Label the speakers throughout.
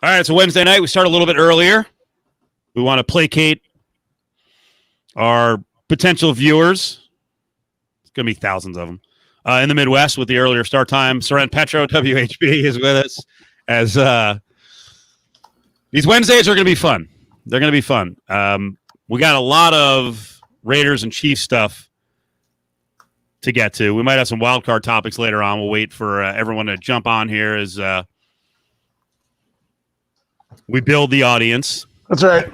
Speaker 1: All right, so Wednesday night, we start a little bit earlier. We want to placate our potential viewers. It's going to be thousands of them in the Midwest with the earlier start time. Soren Petro, WHB, is with us as these Wednesdays are going to be fun. They're going to be fun. We got a lot of Raiders and Chiefs stuff to get to. We might have some wild card topics later on. We'll wait for everyone to jump on here as we build the audience.
Speaker 2: That's right.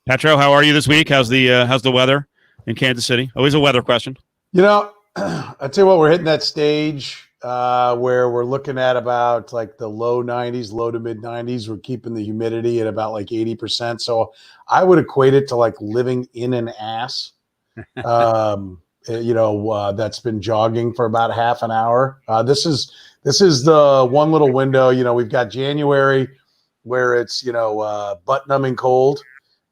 Speaker 1: Petro, how are you this week? How's the weather in Kansas City? Always a weather question.
Speaker 2: You know, I tell you what, we're hitting that stage where we're looking at about like the low 90s, low to mid 90s. We're keeping the humidity at about like 80%. So I would equate it to like living in an ass. That's been jogging for about half an hour. This is the one little window. You know, we've got January where it's butt numbing cold,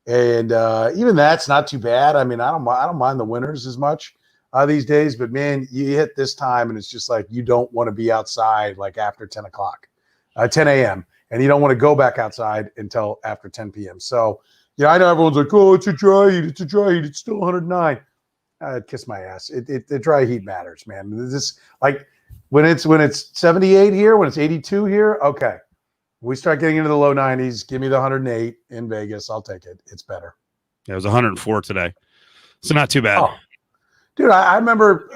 Speaker 2: and even that's not too bad. I mean, I don't mind the winters as much these days, but man, you hit this time and it's just like you don't want to be outside like after 10 a.m. and you don't want to go back outside until after 10 p.m. So I know everyone's like, oh, it's a dry heat, it's still 109. I'd kiss my ass. The dry heat matters, man. This like when it's 78 here, when it's 82 here, okay. We start getting into the low 90s. Give me the 108 in Vegas. I'll take it. It's better.
Speaker 1: Yeah, it was 104 today, so not too bad.
Speaker 2: Oh. Dude, I remember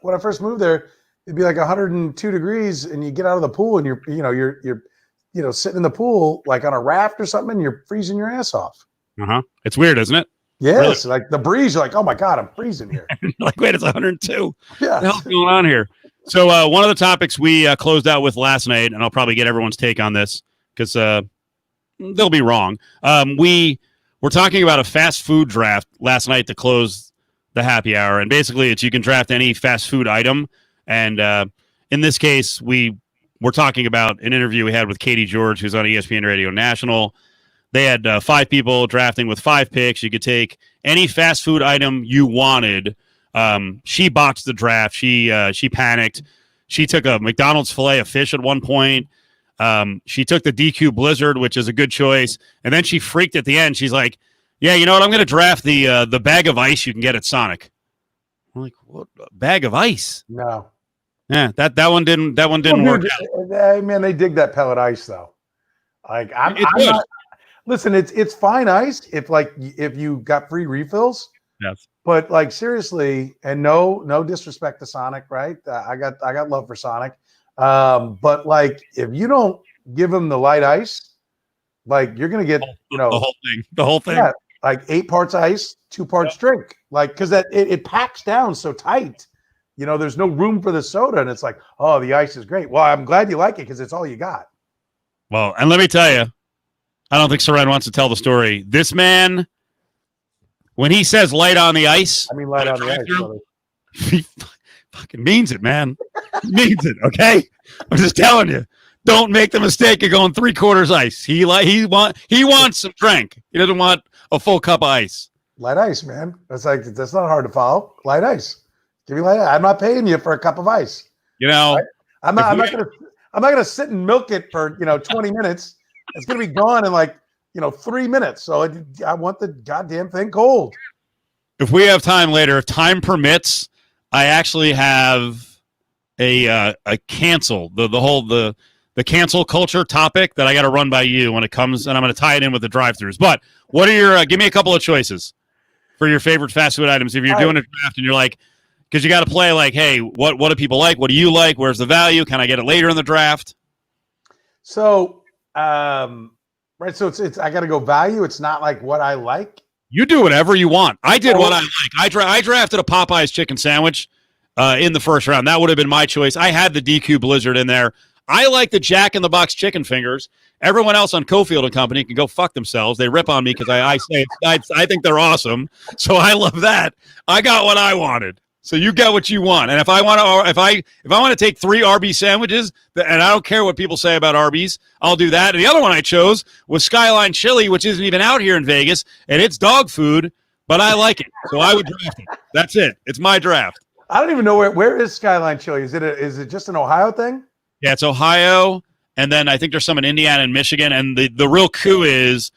Speaker 2: when I first moved there, it'd be like 102 degrees, and you get out of the pool, and you're sitting in the pool like on a raft or something, and you're freezing your ass off.
Speaker 1: It's weird, isn't it?
Speaker 2: Yes, really? Like the breeze, you're like, oh my God, I'm freezing here.
Speaker 1: Like, wait, it's 102.
Speaker 2: Yeah.
Speaker 1: What the hell's going on here? So one of the topics we closed out with last night, and I'll probably get everyone's take on this because they'll be wrong. We were talking about a fast food draft last night to close the happy hour, and basically it's you can draft any fast food item. And in this case, we're talking about an interview we had with Katie George, who's on ESPN Radio National. They had 5 people drafting with 5 picks. You could take any fast food item you wanted. She boxed the draft. She panicked. She took a McDonald's filet of fish at one point. She took the DQ Blizzard, which is a good choice. And then she freaked at the end. She's like, yeah, you know what? I'm going to draft the bag of ice you can get at Sonic. I'm like, what? Bag of ice?
Speaker 2: No.
Speaker 1: Yeah, that one didn't work out.
Speaker 2: Man, they dig that pellet ice though. Like I'm not. Listen, it's fine ice if you got free refills.
Speaker 1: Yes.
Speaker 2: But like seriously, and no disrespect to Sonic, right? I got love for Sonic. But like if you don't give them the light ice, like you're gonna get
Speaker 1: the whole thing.
Speaker 2: Yeah, like 8 parts ice, 2 parts drink. Like because that it packs down so tight. There's no room for the soda, and it's like, oh, the ice is great. Well, I'm glad you like it because it's all you got.
Speaker 1: Well, and let me tell you, I don't think Soren wants to tell the story. This man, when he says light on the ice,
Speaker 2: I mean light on the ice, brother.
Speaker 1: He fucking means it, man. He means it, okay? I'm just telling you. Don't make the mistake of going 3/4 ice. He wants some drink. He doesn't want a full cup of ice.
Speaker 2: Light ice, man. That's not hard to follow. Light ice. Give me light ice. I'm not paying you for a cup of ice.
Speaker 1: Right?
Speaker 2: I'm not gonna sit and milk it for 20 minutes. It's going to be gone in 3 minutes. So I want the goddamn thing cold.
Speaker 1: If we have time later, if time permits, I actually have a cancel, the cancel culture topic that I got to run by you when it comes, and I'm going to tie it in with the drive-thrus. But what are your, give me a couple of choices for your favorite fast food items. If you're doing a draft and you're like, because you got to play like, hey, what do people like? What do you like? Where's the value? Can I get it later in the draft?
Speaker 2: So, right. So it's I got to go value. It's not like what I like.
Speaker 1: You do whatever you want. I did what I like. I drafted a Popeyes chicken sandwich in the first round. That would have been my choice. I had the DQ Blizzard in there. I like the Jack in the Box chicken fingers. Everyone else on Cofield and Company can go fuck themselves. They rip on me because I think they're awesome. So I love that. I got what I wanted. So you get what you want. And if I want to take 3 Arby's sandwiches, and I don't care what people say about Arby's, I'll do that. And the other one I chose was Skyline Chili, which isn't even out here in Vegas, and it's dog food, but I like it. So I would draft it. That's it. It's my draft.
Speaker 2: I don't even know where is Skyline Chili. Is it just an Ohio thing?
Speaker 1: Yeah, it's Ohio. and then I think there's some in Indiana and Michigan. And the real coup is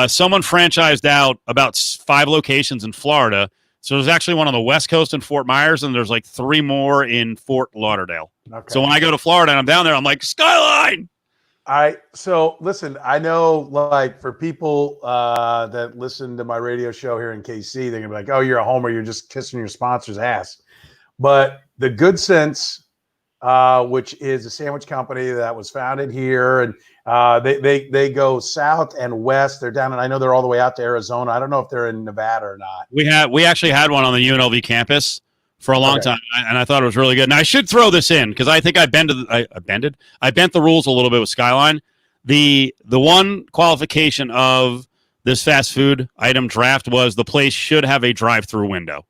Speaker 1: someone franchised out about 5 locations in Florida. So there's actually one on the West Coast in Fort Myers, and there's like 3 more in Fort Lauderdale. Okay. So when I go to Florida and I'm down there, I'm like, Skyline.
Speaker 2: All right. So listen, I know like for people that listen to my radio show here in KC, they're going to be like, oh, you're a homer. You're just kissing your sponsor's ass. But the Good Sense, which is a sandwich company that was founded here, and they go south and west. They're down, and I know they're all the way out to Arizona. I don't know if they're in Nevada or not.
Speaker 1: We actually had one on the UNLV campus for a long time, and I thought it was really good. Now I should throw this in because I think I bent the rules a little bit with Skyline. The one qualification of this fast food item draft was the place should have a drive-through window.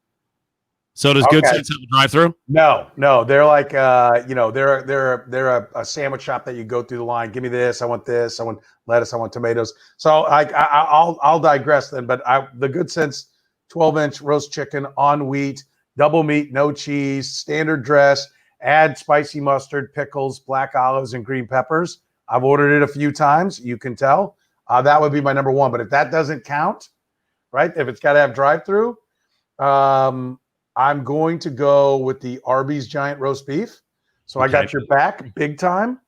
Speaker 1: So does Good Sense have a drive-through?
Speaker 2: No. They're like, they're a sandwich shop that you go through the line. Give me this. I want this. I want lettuce. I want tomatoes. So I'll digress then. But the Good Sense 12-inch roast chicken on wheat, double meat, no cheese, standard dress. Add spicy mustard, pickles, black olives, and green peppers. I've ordered it a few times. You can tell. That would be my number one. But if that doesn't count, right? If it's got to have drive-through, I'm going to go with the Arby's giant roast beef. So I got your back big time.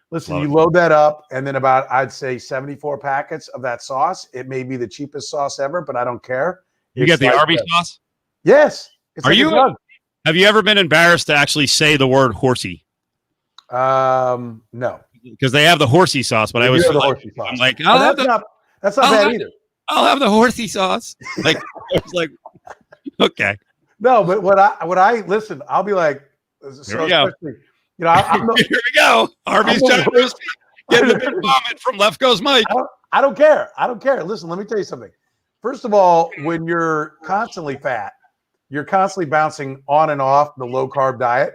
Speaker 2: Listen, you load that up, and then about, I'd say 74 packets of that sauce. It may be the cheapest sauce ever, but I don't care.
Speaker 1: You get the Arby's sauce?
Speaker 2: Yes.
Speaker 1: Have you ever been embarrassed to actually say the word horsey?
Speaker 2: No.
Speaker 1: Because they have the horsey sauce, but I was I'm like,
Speaker 2: that's not bad either.
Speaker 1: I'll have the horsey sauce. Like, I was like, okay.
Speaker 2: No, but what I listen, I'll be like,
Speaker 1: here we go.
Speaker 2: Here we
Speaker 1: go. Arby's giant roast beef. Getting the big vomit from Left Goes Mike.
Speaker 2: I don't care. Listen, let me tell you something. First of all, when you're constantly fat, you're constantly bouncing on and off the low carb diet.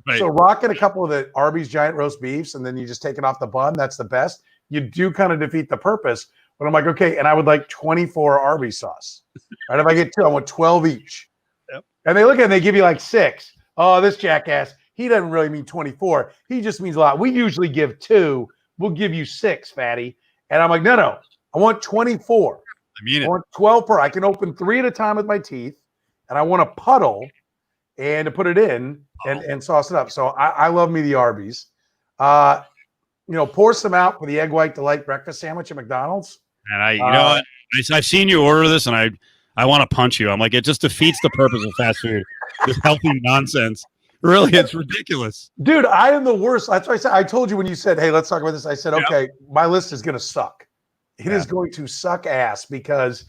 Speaker 2: Right. So rocking a couple of the Arby's giant roast beefs and then you just take it off the bun, that's the best. You do kind of defeat the purpose. But I'm like, okay, and I would like 24 Arby's sauce. Right? If I get 2, I want 12 each. Yep. And they look at it and they give you like 6. Oh, this jackass, he doesn't really mean 24. He just means a lot. We usually give 2. We'll give you 6, fatty. And I'm like, no. I want 24. I want 12 per. I can open 3 at a time with my teeth. And I want a puddle and to put it in and sauce it up. So I love me the Arby's. Pour some out for the Egg White Delight breakfast sandwich at McDonald's.
Speaker 1: And you know what? I've seen you order this, and I want to punch you. I'm like, it just defeats the purpose of fast food. This healthy nonsense. Really, it's ridiculous.
Speaker 2: Dude, I am the worst. That's why I said, I told you when you said, hey, let's talk about this. I said, okay, my list is going to suck. It is going to suck ass because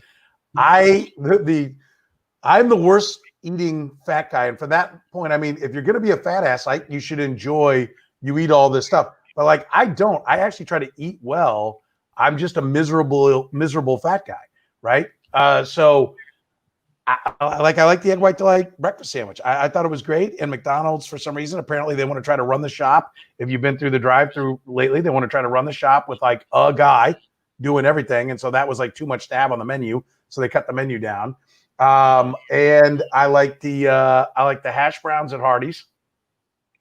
Speaker 2: I'm the worst eating fat guy. And from that point, I mean, if you're going to be a fat ass, you should enjoy, you eat all this stuff. But like, I don't. I actually try to eat well. I'm just a miserable fat guy, right? So I like the Egg White Delight breakfast sandwich. I thought it was great. And McDonald's, for some reason, apparently they want to try to run the shop. If you've been through the drive-through lately, they want to try to run the shop with like a guy doing everything. And so that was like too much to have on the menu. So they cut the menu down. And I like the hash browns at Hardee's.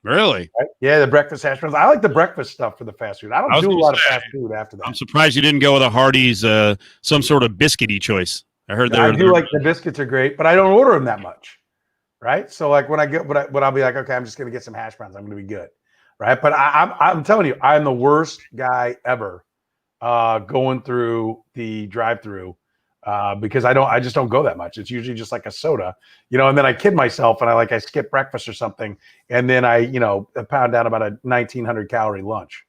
Speaker 1: Really?
Speaker 2: Right? Yeah, the breakfast hash browns. I like the breakfast stuff for the fast food. I don't do a lot of fast food after that.
Speaker 1: I'm surprised you didn't go with a Hardee's, some sort of biscuity choice. I heard
Speaker 2: I do like the biscuits are great, but I don't order them that much, right? So like when I'll be like, okay, I'm just gonna get some hash browns. I'm gonna be good, right? But I'm telling you, I'm the worst guy ever going through the drive-through. Because I just don't go that much. It's usually just like a soda, and then I kid myself and I skip breakfast or something. And then I pound down about a 1,900 calorie lunch.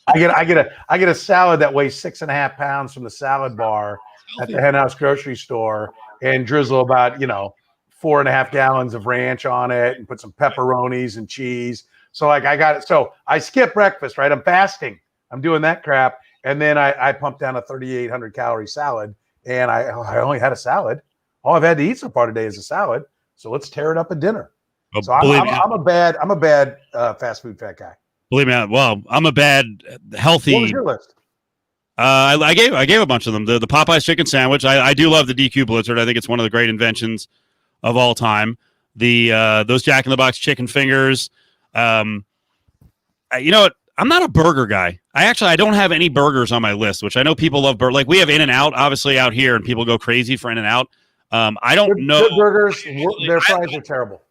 Speaker 2: I get a salad that weighs 6.5 pounds from the salad bar at the Hen House grocery store and drizzle about, 4.5 gallons of ranch on it and put some pepperonis and cheese. So like I got it. So I skip breakfast, right? I'm fasting. I'm doing that crap. And then I pump down a 3,800 calorie salad. And I only had a salad. All I've had to eat so far today is a salad. So let's tear it up at dinner. Well, so I'm a bad fast food fat guy.
Speaker 1: Believe me, well, I'm a bad healthy.
Speaker 2: What was your list?
Speaker 1: I gave a bunch of them. The Popeyes chicken sandwich. I do love the DQ Blizzard. I think it's one of the great inventions of all time. Those Jack in the Box chicken fingers. You know what? I'm not a burger guy. I don't have any burgers on my list, which I know people love. Like we have In-N-Out obviously out here, and people go crazy for In-N-Out. I don't know.
Speaker 2: Good burgers, their fries are terrible.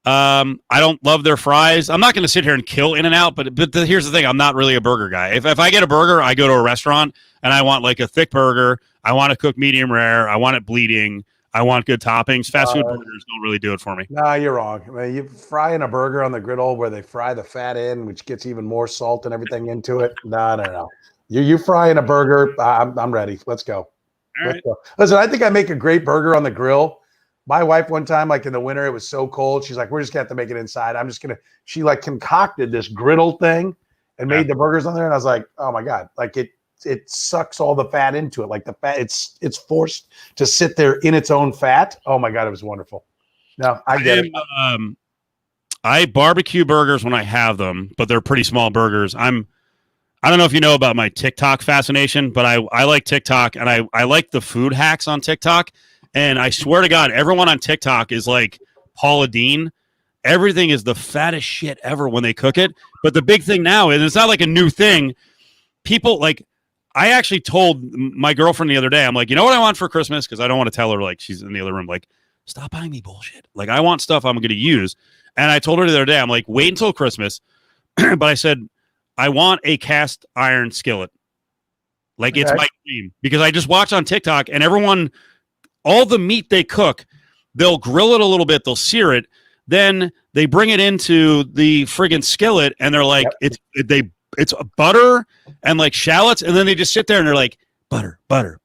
Speaker 1: I don't love their fries. I'm not going to sit here and kill In-N-Out, but here's the thing: I'm not really a burger guy. If I get a burger, I go to a restaurant and I want like a thick burger. I want to cook medium rare. I want it bleeding. I want good toppings. Fast food burgers don't really do it for me.
Speaker 2: Nah, you're wrong. I mean, you frying a burger on the griddle where they fry the fat in, which gets even more salt and everything into it. No. You frying a burger. I'm ready. Let's go. Let's go. Listen, I think I make a great burger on the grill. My wife one time, like in the winter, it was so cold. She's like, we're just going to have to make it inside. She like concocted this griddle thing and made the burgers on there. And I was like, oh my God, like it sucks all the fat into it. Like the fat, it's forced to sit there in its own fat. Oh my God, it was wonderful. No, I get it.
Speaker 1: I barbecue burgers when I have them, but they're pretty small burgers. I don't know if you know about my TikTok fascination, but I like TikTok, and I like the food hacks on TikTok. And I swear to God, everyone on TikTok is like Paula Deen. Everything is the fattest shit ever when they cook it. But the big thing now, and it's not like a new thing, people like, I actually told my girlfriend the other day, I'm like, you know what I want for Christmas? Because I don't want to tell her, like, she's in the other room, like, stop buying me bullshit. Like, I want stuff I'm going to use. And I told her the other day, I'm like, wait until Christmas. But I said, I want a cast iron skillet. Like, it's my dream. Because I just watch on TikTok, and everyone, all the meat they cook, they'll grill it a little bit, they'll sear it, then they bring it into the friggin' skillet, and they're like, it's butter and like shallots, and then they just sit there and they're like, butter. And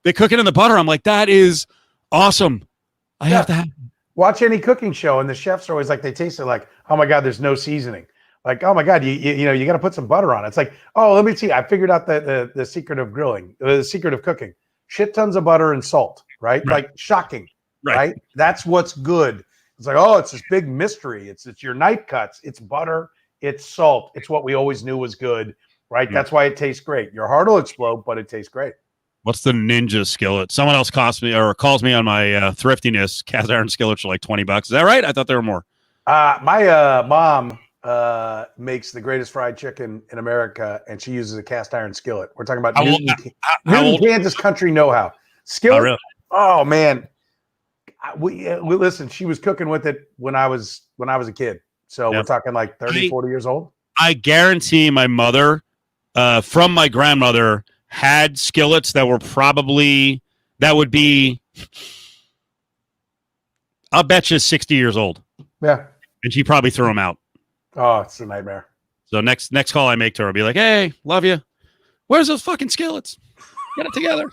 Speaker 1: they cook it in the butter. I'm like, that is awesome. I have to have.
Speaker 2: Watch any cooking show, and the chefs are always like, they taste it like, oh my God, there's no seasoning. Like, oh my God, you know, you got to put some butter on it. It's like, oh, let me see. I figured out the secret of grilling, the secret of cooking. Shit tons of butter and salt, right? Like shocking, right? That's what's good. It's like, oh, it's this big mystery. It's your knife cuts. It's butter. It's salt. It's what we always knew was good, right? That's why it tastes great. Your heart will explode, but it tastes great.
Speaker 1: What's the ninja skillet? Someone else calls me on my thriftiness. Cast iron skillets are like $20. Is that right? I thought there were more.
Speaker 2: My mom makes the greatest fried chicken in America, and she uses a cast iron skillet. We're talking about Newton, Kansas country know-how. Skillet?
Speaker 1: Oh, really?
Speaker 2: Oh man. We listen, she was cooking with it when I was a kid. So we're talking like 30, 40 years old. I
Speaker 1: guarantee my mother, from my grandmother, had skillets that would be, I'll bet you 60 years old.
Speaker 2: Yeah.
Speaker 1: And she probably threw them out.
Speaker 2: Oh, it's a nightmare.
Speaker 1: So next call I make to her, I'll be like, hey, love you. Where's those fucking skillets? Get it together.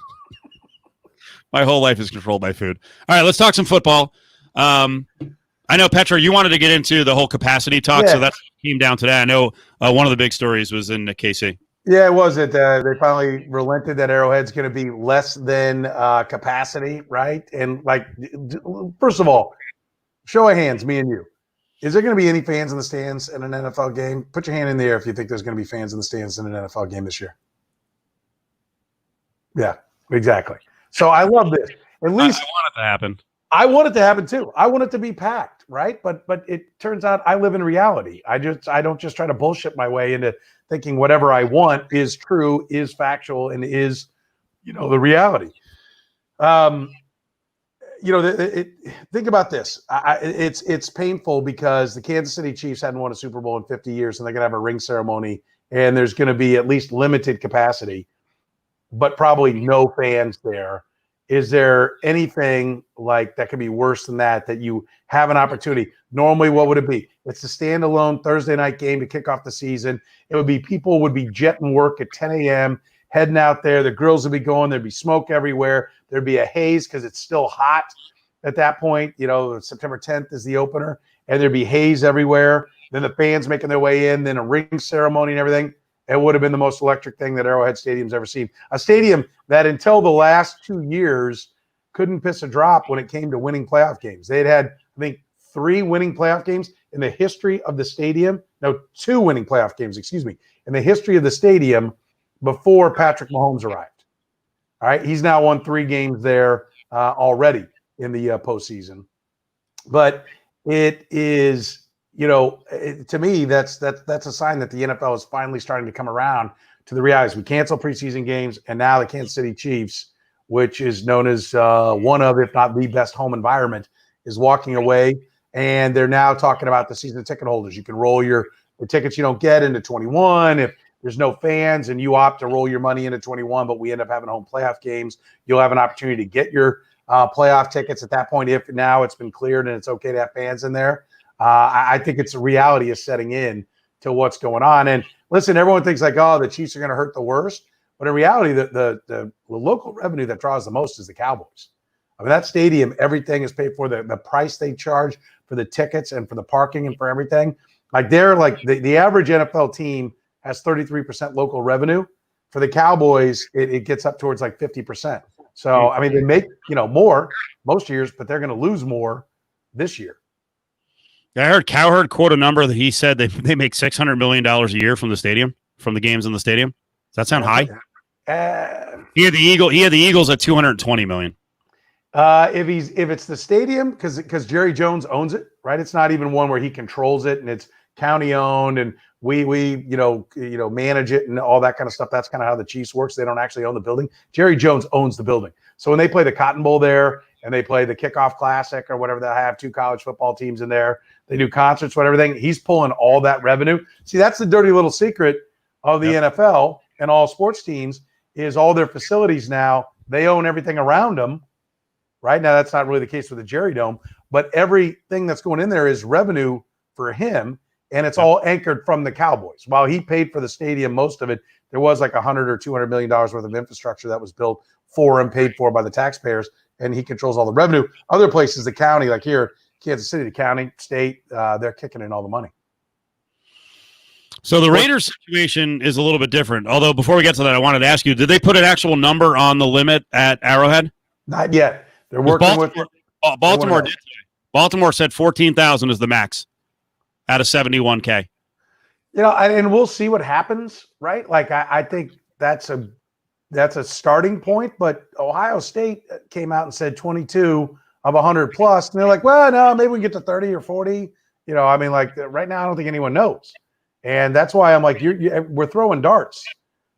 Speaker 1: My whole life is controlled by food. All right, let's talk some football. I know, Petra, you wanted to get into the whole capacity talk, so that came down today. I know one of the big stories was in KC.
Speaker 2: Yeah, it was. They finally relented that Arrowhead's going to be less than capacity, right? And like, first of all, show of hands, me and you. Is there going to be any fans in the stands in an NFL game? Put your hand in the air if you think there's going to be fans in the stands in an NFL game this year. Yeah, exactly. So I love this. At least
Speaker 1: I want it to happen.
Speaker 2: I want it to happen too. I want it to be packed, right? But it turns out I live in reality. I don't just try to bullshit my way into thinking whatever I want is true, is factual, and is, the reality. Think about this. It's painful because the Kansas City Chiefs hadn't won a Super Bowl in 50 years, and they're going to have a ring ceremony, and there's going to be at least limited capacity, but probably no fans there. Is there anything like that could be worse than that you have an opportunity? Normally, what would it be? It's a standalone Thursday night game to kick off the season. It would be people would be jetting work at 10 a.m., heading out there. The grills would be going. There'd be smoke everywhere. There'd be a haze because it's still hot at that point. September 10th is the opener, and there'd be haze everywhere. Then the fans making their way in, then a ring ceremony and everything. It would have been the most electric thing that Arrowhead Stadium's ever seen. A stadium that until the last 2 years couldn't piss a drop when it came to winning playoff games. They had, I think, 3 winning playoff games in the history of the stadium. No, 2 winning playoff games, in the history of the stadium before Patrick Mahomes arrived. All right, he's now won 3 games there already in the postseason. But it is, to me, that's a sign that the NFL is finally starting to come around to the realities. We cancel preseason games, and now the Kansas City Chiefs, which is known as one of, if not the best home environment, is walking away. And they're now talking about the season ticket holders. You can roll the tickets you don't get into 21. If there's no fans and you opt to roll your money into 21, but we end up having home playoff games, you'll have an opportunity to get your playoff tickets at that point. If now it's been cleared and it's okay to have fans in there. I think it's a reality is setting in to what's going on. And listen, everyone thinks like, oh, the Chiefs are going to hurt the worst. But in reality, the local revenue that draws the most is the Cowboys. I mean, that stadium, everything is paid for. The price they charge for the tickets and for the parking and for everything. Like they're like the average NFL team has 33% local revenue. For the Cowboys, it gets up towards like 50%. So, I mean, they make, more most years, but they're going to lose more this year.
Speaker 1: I heard Cowherd quote a number that he said they make $600 million a year from the stadium, from the games in the stadium. Does that sound high? He had the Eagles at $220 million.
Speaker 2: If it's the stadium, because Jerry Jones owns it, right? It's not even one where he controls it and it's county owned and we manage it and all that kind of stuff. That's kind of how the Chiefs works. They don't actually own the building. Jerry Jones owns the building. So when they play the Cotton Bowl there and they play the Kickoff Classic or whatever, they have 2 college football teams in there. They do concerts, whatever thing. He's pulling all that revenue. See, that's the dirty little secret of the NFL and all sports teams is all their facilities now. They own everything around them. Right now, that's not really the case with the Jerry Dome, but everything that's going in there is revenue for him, and it's all anchored from the Cowboys. While he paid for the stadium, most of it, there was like $100 or $200 million worth of infrastructure that was built for him, paid for by the taxpayers, and he controls all the revenue. Other places, the county, like here, Kansas City, the county, state, they're kicking in all the money.
Speaker 1: So the Raiders situation is a little bit different. Although before we get to that, I wanted to ask you, did they put an actual number on the limit at Arrowhead?
Speaker 2: Not yet. They're working with
Speaker 1: Baltimore did today. Baltimore said 14,000 is the max out of 71K.
Speaker 2: And we'll see what happens, right? Like I think that's a starting point, but Ohio State came out and said 22 of 100 plus, and they're like, well, no, maybe we can get to 30 or 40. Right now, I don't think anyone knows, and that's why I'm like, we're throwing darts.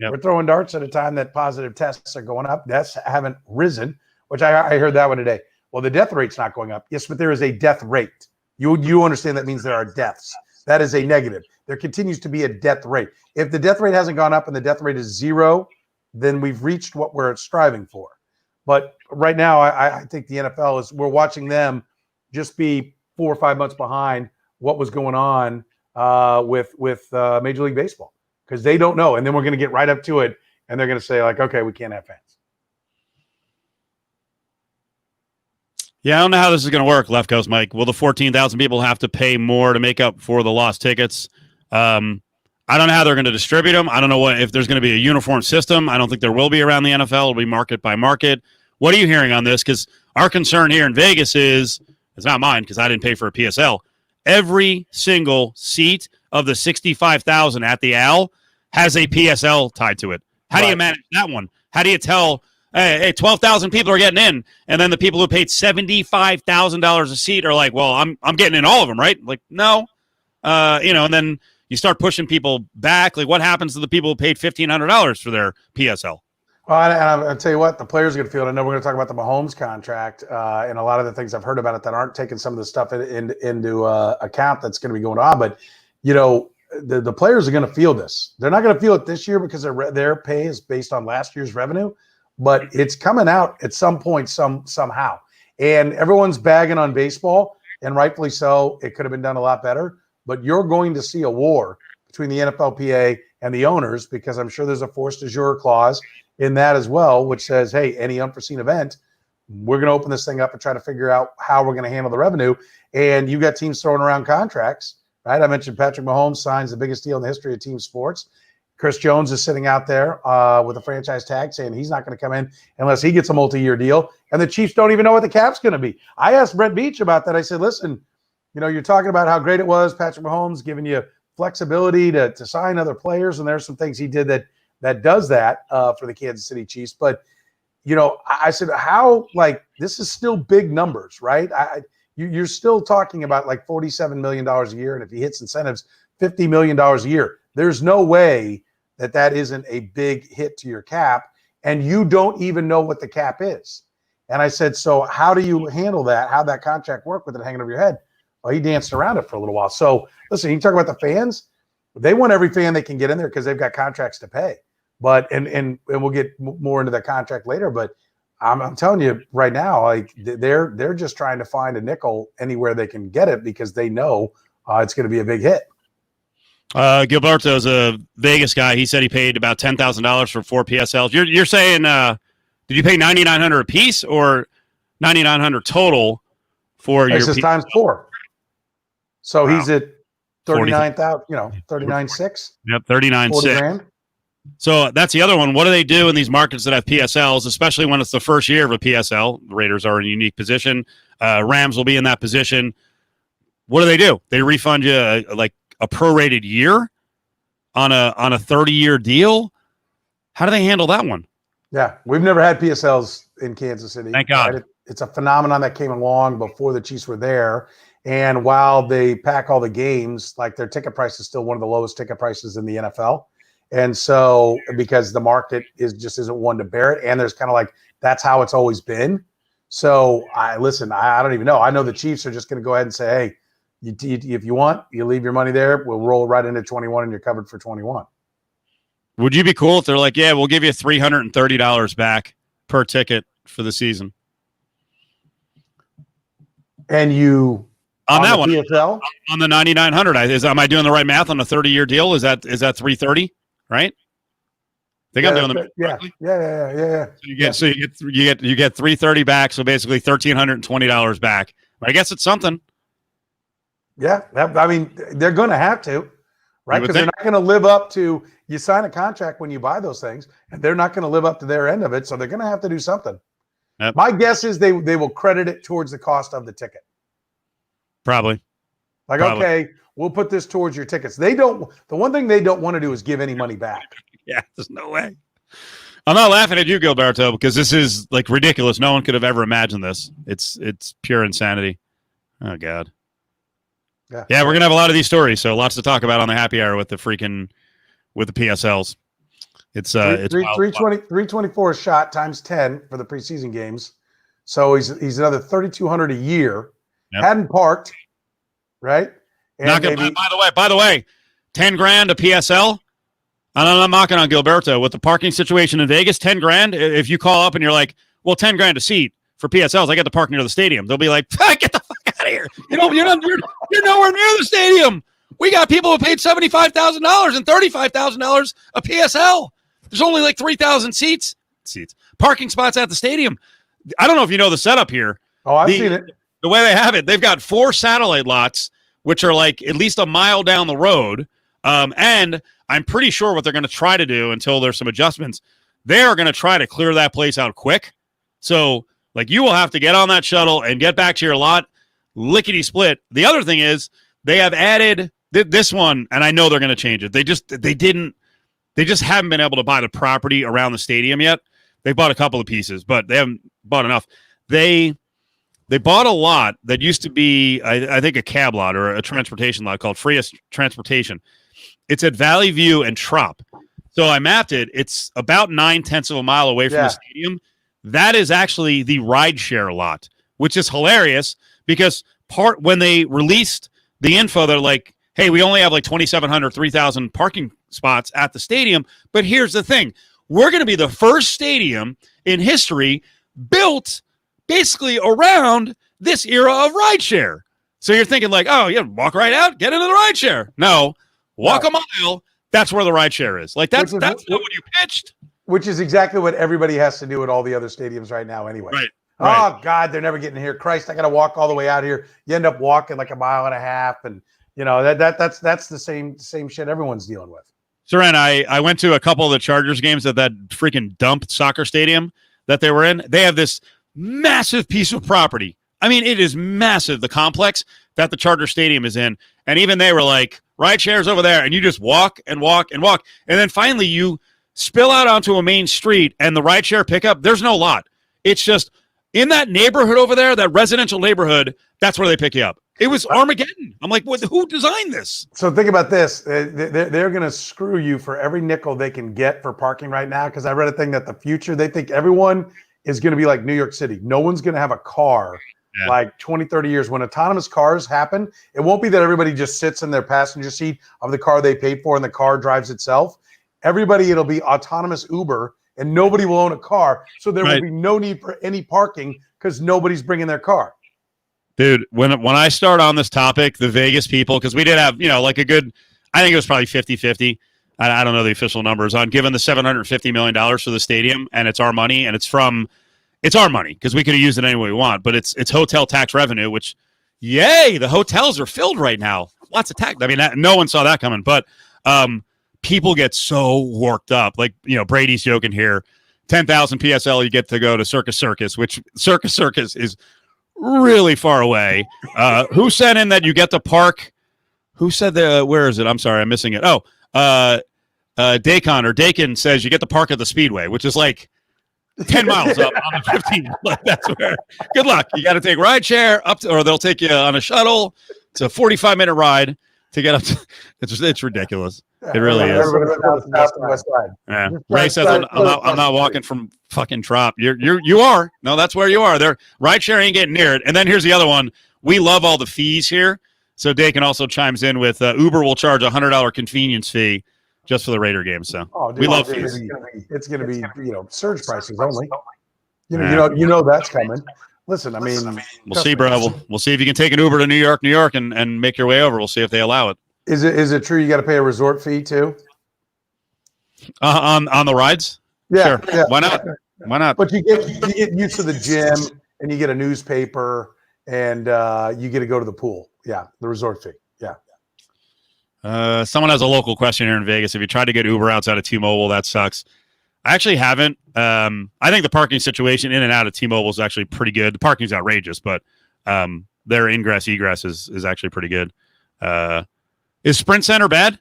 Speaker 2: Yep. We're throwing darts at a time that positive tests are going up. Deaths haven't risen. Which I heard that one today. Well, the death rate's not going up. Yes, but there is a death rate. You understand that means there are deaths. That is a negative. There continues to be a death rate. If the death rate hasn't gone up and the death rate is 0, then we've reached what we're striving for. But right now, I think the NFL we're watching them just be 4 or 5 months behind what was going on with Major League Baseball because they don't know. And then we're going to get right up to it, and they're going to say, like, okay, we can't have fans.
Speaker 1: Yeah, I don't know how this is going to work, Left Coast Mike. Will the 14,000 people have to pay more to make up for the lost tickets? I don't know how they're going to distribute them. I don't know if there's going to be a uniform system. I don't think there will be around the NFL. It'll be market by market. What are you hearing on this? Because our concern here in Vegas it's not mine because I didn't pay for a PSL. Every single seat of the 65,000 at the Al has a PSL tied to it. How do you manage that one? How do you tell – hey, 12,000 people are getting in, and then the people who paid $75,000 a seat are like, well, I'm getting in all of them, right? Like, no. And then you start pushing people back. Like, what happens to the people who paid $1,500 for their PSL?
Speaker 2: Well, and I'll tell you what, the players are going to feel it. I know we're going to talk about the Mahomes contract and a lot of the things I've heard about it that aren't taking some of the stuff into account that's going to be going on. But, the players are going to feel this. They're not going to feel it this year because their pay is based on last year's revenue. But it's coming out at some point somehow. And everyone's bagging on baseball, and rightfully so. It could have been done a lot better. But you're going to see a war between the NFLPA and the owners because I'm sure there's a force majeure clause in that as well, which says, hey, any unforeseen event, we're going to open this thing up and try to figure out how we're going to handle the revenue. And you got teams throwing around contracts, right? I mentioned Patrick Mahomes signs the biggest deal in the history of team sports. Chris Jones is sitting out there with a franchise tag saying he's not going to come in unless he gets a multi-year deal. And the Chiefs don't even know what the cap's going to be. I asked Brett Beach about that. I said, listen, you're talking about how great it was, Patrick Mahomes giving you flexibility to sign other players. And there's some things he did that does that for the Kansas City Chiefs. But, I said, how, this is still big numbers, right? you're still talking about like $47 million a year. And if he hits incentives, $50 million a year. There's no way that isn't a big hit to your cap. And you don't even know what the cap is. And I said, so how do you handle that? How'd that contract work with it hanging over your head? Well, he danced around it for a little while. So listen, you talk about the fans. They want every fan they can get in there because they've got contracts to pay. But and we'll get more into that contract later. But I'm telling you right now, like they're just trying to find a nickel anywhere they can get it because they know it's going to be a big hit.
Speaker 1: Gilberto's a Vegas guy. He said he paid about $10,000 for 4 PSLs. You're saying did you pay $9,900 a piece or $9,900 total for your
Speaker 2: times 4? So wow. He's at 39,000. 39.6.
Speaker 1: Yep, 39.6. So that's the other one. What do they do in these markets that have PSLs, especially when it's the first year of a PSL? The Raiders are in a unique position. Rams will be in that position. What do? They refund you like a prorated year on a 30-year deal. How do they handle that one?
Speaker 2: Yeah, we've never had PSLs in Kansas City.
Speaker 1: Thank God.
Speaker 2: Right? It's a phenomenon that came along before the Chiefs were there. And while they pack all the games, like their ticket price is still one of the lowest ticket prices in the NFL. And so because the market isn't one to bear it. And there's kind of like, that's how it's always been. So I don't even know. I know the Chiefs are just going to go ahead and say, hey, if you want, you leave your money there. We'll roll right into 21 and you're covered for 21.
Speaker 1: Would you be cool if they're like, yeah, we'll give you $330 back per ticket for the season?
Speaker 2: And you
Speaker 1: on that one
Speaker 2: PSL?
Speaker 1: On the 9,900, am I doing the right math on a 30-year deal? Is that 330, right? I think I'm doing the
Speaker 2: yeah.
Speaker 1: So you get 330 back, so basically $1,320 back. I guess it's something.
Speaker 2: Yeah, I mean, they're going to have to, right? Because they're not going to live up to. You sign a contract when you buy those things, and they're not going to live up to their end of it. So they're going to have to do something. Yep. My guess is they will credit it towards the cost of the ticket.
Speaker 1: Probably.
Speaker 2: Okay, we'll put this towards your tickets. The one thing they don't want to do is give any money back.
Speaker 1: Yeah, there's no way. I'm not laughing at you, Gilberto, because this is like ridiculous. No one could have ever imagined this. It's pure insanity. Oh God. Yeah, we're gonna have a lot of these stories, so lots to talk about on the happy hour with the PSLs. It's
Speaker 2: 324 shot times 10 for the preseason games. So he's another 3,200 a year. Yep. Hadn't parked, right? And
Speaker 1: by the way, 10 grand a PSL. I'm knocking on Gilberto with the parking situation in Vegas. 10 grand. If you call up and you're like, well, 10 grand a seat for PSLs, I get to park near the stadium. They'll be like, get the fuck out of here. You're nowhere near the stadium. We got people who paid $75,000 and $35,000 a PSL. There's only like 3,000 seats, parking spots at the stadium. I don't know if you know the setup here.
Speaker 2: Oh, I've seen it.
Speaker 1: The way they have it, they've got 4 satellite lots, which are like at least a mile down the road. And I'm pretty sure what they're going to try to do until there's some adjustments, they are going to try to clear that place out quick. So, like, you will have to get on that shuttle and get back to your lot, lickety split. The other thing is they have added this one, and I know they're going to change it. They just haven't been able to buy the property around the stadium yet. They bought a couple of pieces, but they haven't bought enough. They bought a lot that used to be, I think, a cab lot or a transportation lot called Freest Transportation. It's at Valley View and Trop. So I mapped it. It's about 9/10 of a mile away from the stadium. That is actually the rideshare lot, which is hilarious because when they released the info, they're like, hey, we only have like 2,700, 3,000 parking spots at the stadium. But here's the thing. We're going to be the first stadium in history built basically around this era of rideshare. So you're thinking like, oh, yeah, walk right out, get into the rideshare. No, walk a mile. That's where the rideshare is. Like that's not what you pitched.
Speaker 2: Which is exactly what everybody has to do at all the other stadiums right now anyway.
Speaker 1: Right.
Speaker 2: Oh, God, they're never getting here. Christ, I got to walk all the way out here. You end up walking like a mile and a half. And, that's the same shit everyone's dealing with.
Speaker 1: Saran, I went to a couple of the Chargers games at that freaking dump soccer stadium that they were in. They have this massive piece of property. I mean, it is massive, the complex that the Charger Stadium is in. And even they were like, ride shares over there. And you just walk and walk and walk. And then finally you spill out onto a main street and the rideshare pickup, there's no lot. It's just in that neighborhood over there, that residential neighborhood, That's where they pick you up. It was Armageddon. I'm like, what? Who designed this?
Speaker 2: So think about this. They're going to screw you for every nickel they can get for parking right now. Because I read a thing that the future, they think everyone is going to be like New York City. No one's going to have a car like 20, 30 years. When autonomous cars happen, it won't be that everybody just sits in their passenger seat of the car they paid for and the car drives itself. Everybody, it'll be autonomous Uber and nobody will own a car. So there will be no need for any parking because nobody's bringing their car.
Speaker 1: Dude, when I start on this topic, the Vegas people, because we did have, like a good, I think it was probably 50-50. I don't know the official numbers on giving the $750 million for the stadium, and it's our money, and it's our money because we could have used it any way we want, but it's hotel tax revenue, which, yay, the hotels are filled right now. Lots of tax. I mean, no one saw that coming, but people get so worked up. Like, Brady's joking here, 10,000 PSL, you get to go to Circus, which Circus is really far away. Who sent in that you get to park? Who said where is it? I'm sorry, I'm missing it. Oh, Dakin says you get to park at the Speedway, which is like 10 miles up on the 15. Like, that's where. Good luck. You got to take ride share up to, or they'll take you on a shuttle. It's a 45-minute ride to get up to. It's ridiculous. It really is. Yeah. Ray says I'm not walking from fucking Trop. You are. No, that's where you are. There, ride share ain't getting near it. And then here's the other one. We love all the fees here. So Dakin also chimes in with Uber will charge a $100 convenience fee just for the Raider game. So we love fees.
Speaker 2: It's going to be surge prices only. You know that's coming. Listen, I mean,
Speaker 1: we'll see, bro. We'll see if you can take an Uber to New York, and make your way over. We'll see if they allow it.
Speaker 2: Is it true you got to pay a resort fee too?
Speaker 1: On the rides?
Speaker 2: Yeah,
Speaker 1: sure. Yeah. Why not? Why not?
Speaker 2: But you get used to the gym, and you get a newspaper, and you get to go to the pool. Yeah, the resort fee. Yeah.
Speaker 1: Someone has a local question here in Vegas. If you tried to get Uber outside of T-Mobile, that sucks. I actually haven't. I think the parking situation in and out of T-Mobile is actually pretty good. The parking's outrageous, but their ingress egress is actually pretty good. Is Sprint Center bad?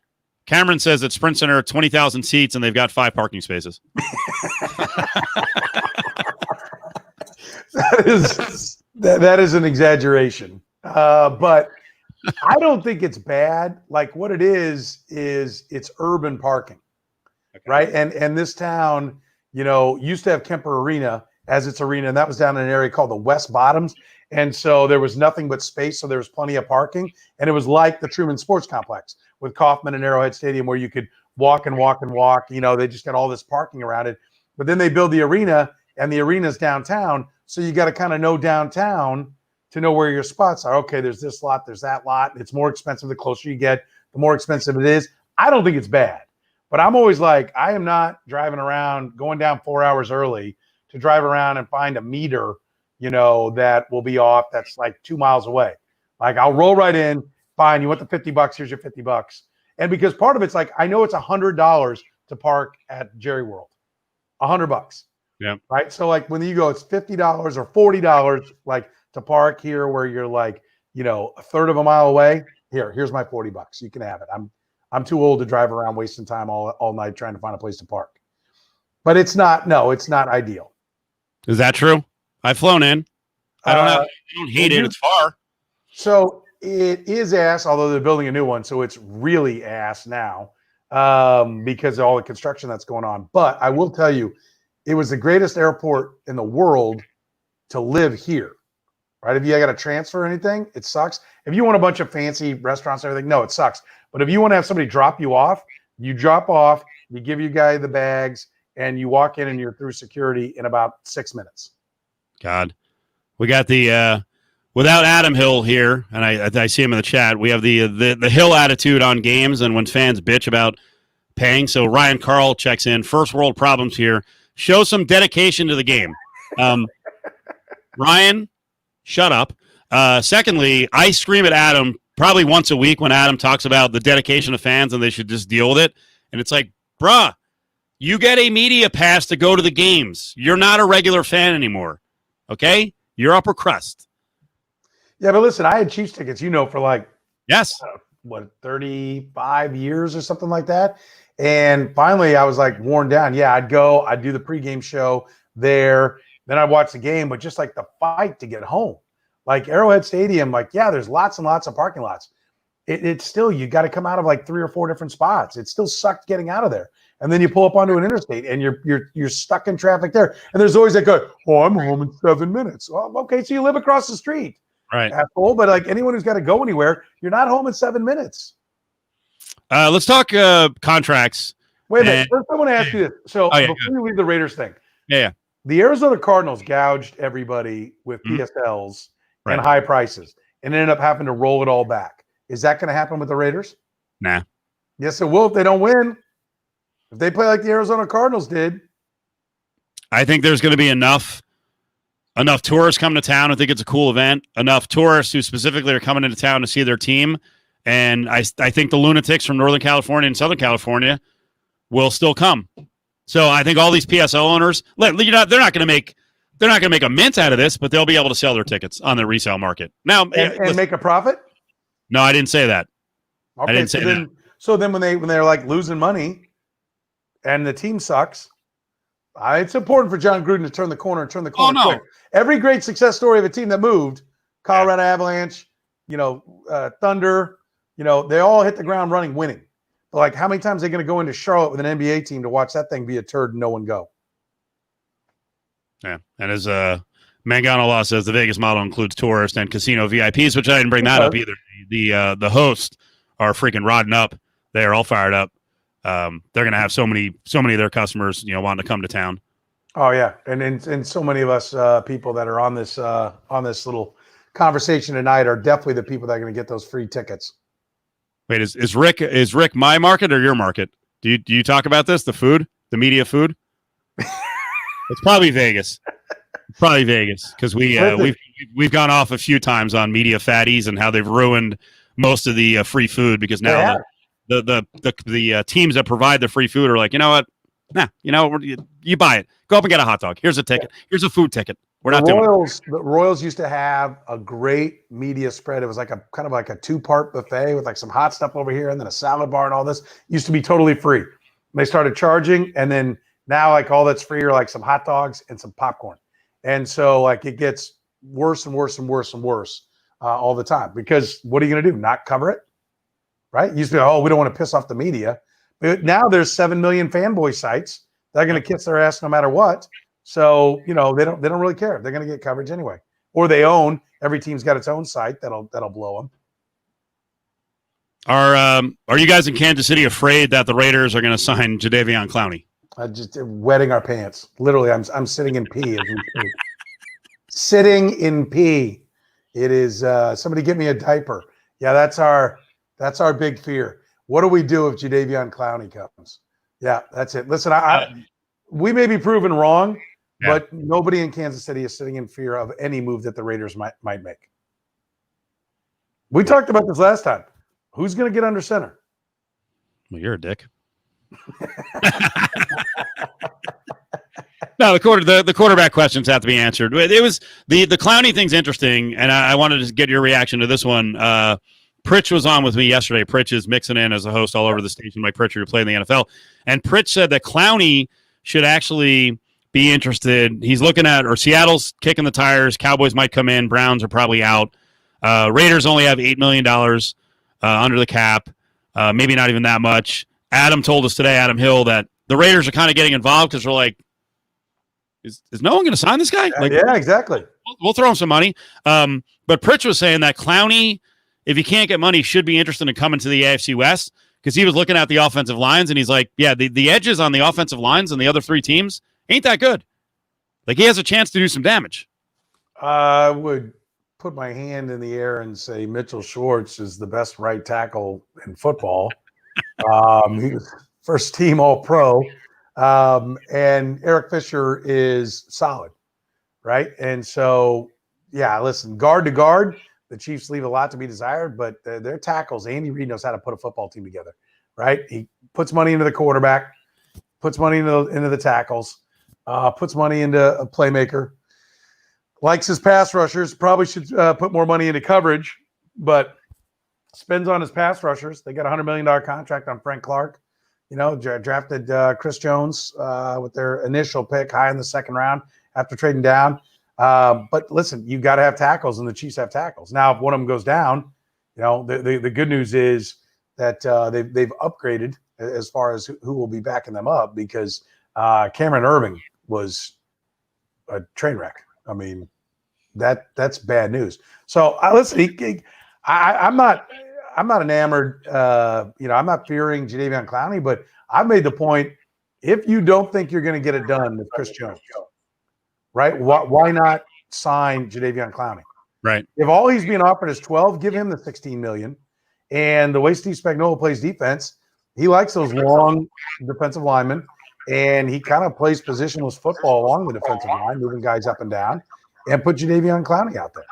Speaker 1: Cameron says that Sprint Center 20,000 seats and they've got 5 parking spaces.
Speaker 2: that is an exaggeration, but I don't think it's bad. Like what it is it's urban parking, right? And this town, used to have Kemper Arena as its arena, and that was down in an area called the West Bottoms. And so there was nothing but space, so there was plenty of parking. And it was like the Truman Sports Complex with Kauffman and Arrowhead Stadium where you could walk and walk and walk. They just got all this parking around it. But then they build the arena, and the arena's downtown, so you got to kind of know downtown to know where your spots are. Okay, there's this lot, there's that lot. It's more expensive the closer you get, the more expensive it is. I don't think it's bad. But I'm always like, I am not driving around, going down 4 hours early to drive around and find a meter that will be off. That's like 2 miles away. Like I'll roll right in. Fine. You want the $50? Here's your $50. And because part of it's like, I know it's $100 to park at Jerry World, $100.
Speaker 1: Yeah.
Speaker 2: Right. So like when you go, it's $50 or $40, like to park here where you're like, a third of a mile away. Here's my $40. You can have it. I'm too old to drive around wasting time all night trying to find a place to park. But it's not ideal.
Speaker 1: Is that true? I've flown in. I don't hate it. It's far.
Speaker 2: So it is ass, although they're building a new one. So it's really ass now because of all the construction that's going on. But I will tell you, it was the greatest airport in the world to live here, right? If you got to transfer anything, it sucks. If you want a bunch of fancy restaurants and everything, no, it sucks. But if you want to have somebody drop you off, you drop off, you give your guy the bags, and you walk in and you're through security in about 6 minutes.
Speaker 1: God, we got the without Adam Hill here, and I see him in the chat. We have the Hill attitude on games, and when fans bitch about paying. So Ryan Carl checks in. First world problems here. Show some dedication to the game. Ryan, shut up. Secondly, I scream at Adam probably once a week when Adam talks about the dedication of fans and they should just deal with it. And it's like, bruh, you get a media pass to go to the games. You're not a regular fan anymore. Okay? You're upper crust.
Speaker 2: Yeah, but listen, I had Chiefs tickets, for like,
Speaker 1: yes,
Speaker 2: 35 years or something like that. And finally I was like worn down. Yeah, I'd do the pregame show there. Then I'd watch the game, but just like the fight to get home. Like Arrowhead Stadium, like, yeah, there's lots and lots of parking lots. It's still, you got to come out of like 3 or 4 different spots. It still sucked getting out of there. And then you pull up onto an interstate and you're stuck in traffic there. And there's always that guy, oh, I'm home in 7 minutes. Well, okay, so you live across the street.
Speaker 1: Right.
Speaker 2: Asshole. But like anyone who's got to go anywhere, you're not home in 7 minutes.
Speaker 1: Let's talk contracts.
Speaker 2: Wait a minute. First, I want to ask you this. So
Speaker 1: yeah,
Speaker 2: before you leave the Raiders thing,
Speaker 1: yeah.
Speaker 2: The Arizona Cardinals gouged everybody with PSLs and high prices and ended up having to roll it all back. Is that going to happen with the Raiders?
Speaker 1: Nah.
Speaker 2: Yes, it will if they don't win. If they play like the Arizona Cardinals did.
Speaker 1: I think there's going to be enough tourists come to town. I think it's a cool event. Enough tourists who specifically are coming into town to see their team. And I think the lunatics from Northern California and Southern California will still come. So I think all these PSL owners, they're not going to make a mint out of this, but they'll be able to sell their tickets on the resale market now
Speaker 2: and make a profit.
Speaker 1: No, I didn't say that.
Speaker 2: Okay,
Speaker 1: I didn't say that.
Speaker 2: So then when they're like losing money, and the team sucks, it's important for John Gruden to turn the corner quick. Every great success story of a team that moved, Colorado Avalanche, Thunder, they all hit the ground running, winning. But like, how many times are they going to go into Charlotte with an NBA team to watch that thing be a turd and no one go?
Speaker 1: Yeah, and as Mangano Law says, the Vegas model includes tourist and casino VIPs, which I didn't bring that up either. The hosts are freaking rodding up. They are all fired up. They're going to have so many of their customers, wanting to come to town.
Speaker 2: Oh yeah, and so many of us people that are on this little conversation tonight are definitely the people that are going to get those free tickets.
Speaker 1: Wait, is Rick my market or your market? Do you talk about this? The media food? It's probably Vegas. Probably Vegas because we've gone off a few times on media fatties and how they've ruined most of the free food because now the teams that provide the free food are like, you know what? Nah, you buy it. Go up and get a hot dog. Here's a ticket. Here's a food ticket. We're not doing it.
Speaker 2: The Royals used to have a great media spread. It was like a kind of like a 2-part buffet with like some hot stuff over here and then a salad bar and all this. It used to be totally free. They started charging, and then now like all that's free are like some hot dogs and some popcorn. And so like it gets worse and worse and worse and worse all the time because what are you going to do? Not cover it? Right? It used to be, we don't want to piss off the media. But now there's 7 million fanboy sites that are going to kiss their ass no matter what. So, they don't really care. They're going to get coverage anyway. Or they own, every team's got its own site that'll blow them.
Speaker 1: Are you guys in Kansas City afraid that the Raiders are going to sign Jadeveon Clowney?
Speaker 2: Just wetting our pants. Literally, I'm sitting in pee as we speak. Sitting in pee. It is somebody get me a diaper. Yeah, that's our big fear. What do we do if Jadeveon Clowney comes? Yeah, that's it. Listen, we may be proven wrong, but nobody in Kansas City is sitting in fear of any move that the Raiders might make. We talked about this last time. Who's going to get under center?
Speaker 1: Well, you're a dick. No, the quarterback questions have to be answered. It was the Clowney thing's interesting, and I wanted to get your reaction to this one. Pritch was on with me yesterday. Pritch is mixing in as a host all over the station, like Pritchard, who played in the NFL. And Pritch said that Clowney should actually be interested. He's looking at, or Seattle's kicking the tires. Cowboys might come in. Browns are probably out. Raiders only have $8 million under the cap. Maybe not even that much. Adam told us today, Adam Hill, that the Raiders are kind of getting involved because they're like, is no one going to sign this guy? Like,
Speaker 2: yeah, exactly.
Speaker 1: We'll throw him some money. But Pritch was saying that Clowney, if he can't get money, should be interested in coming to the AFC West because he was looking at the offensive lines and he's like, yeah, the edges on the offensive lines and the other 3 teams ain't that good. Like he has a chance to do some damage.
Speaker 2: I would put my hand in the air and say Mitchell Schwartz is the best right tackle in football. He was first team All-Pro. And Eric Fisher is solid, right? And so, yeah, listen, guard to guard, the Chiefs leave a lot to be desired, but their tackles, Andy Reid knows how to put a football team together, right? He puts money into the quarterback, puts money into the tackles, puts money into a playmaker, likes his pass rushers, probably should put more money into coverage, but spends on his pass rushers. They got a $100 million contract on Frank Clark. Drafted Chris Jones with their initial pick high in the second round after trading down. But listen, you got to have tackles, and the Chiefs have tackles. Now, if one of them goes down, the good news is that they've upgraded as far as who will be backing them up, because Cameron Irving was a train wreck. I mean, that's bad news. So listen, I'm not enamored. I'm not fearing Jadeveon Clowney, but I've made the point: if you don't think you're going to get it done with Chris Jones, right? Why not sign Jadeveon Clowney?
Speaker 1: Right.
Speaker 2: If all he's being offered is 12, give him the 16 million. And the way Steve Spagnuolo plays defense, he likes those long defensive linemen, and he kind of plays positionless football along the defensive line, moving guys up and down, and put Jadeveon Clowney out there.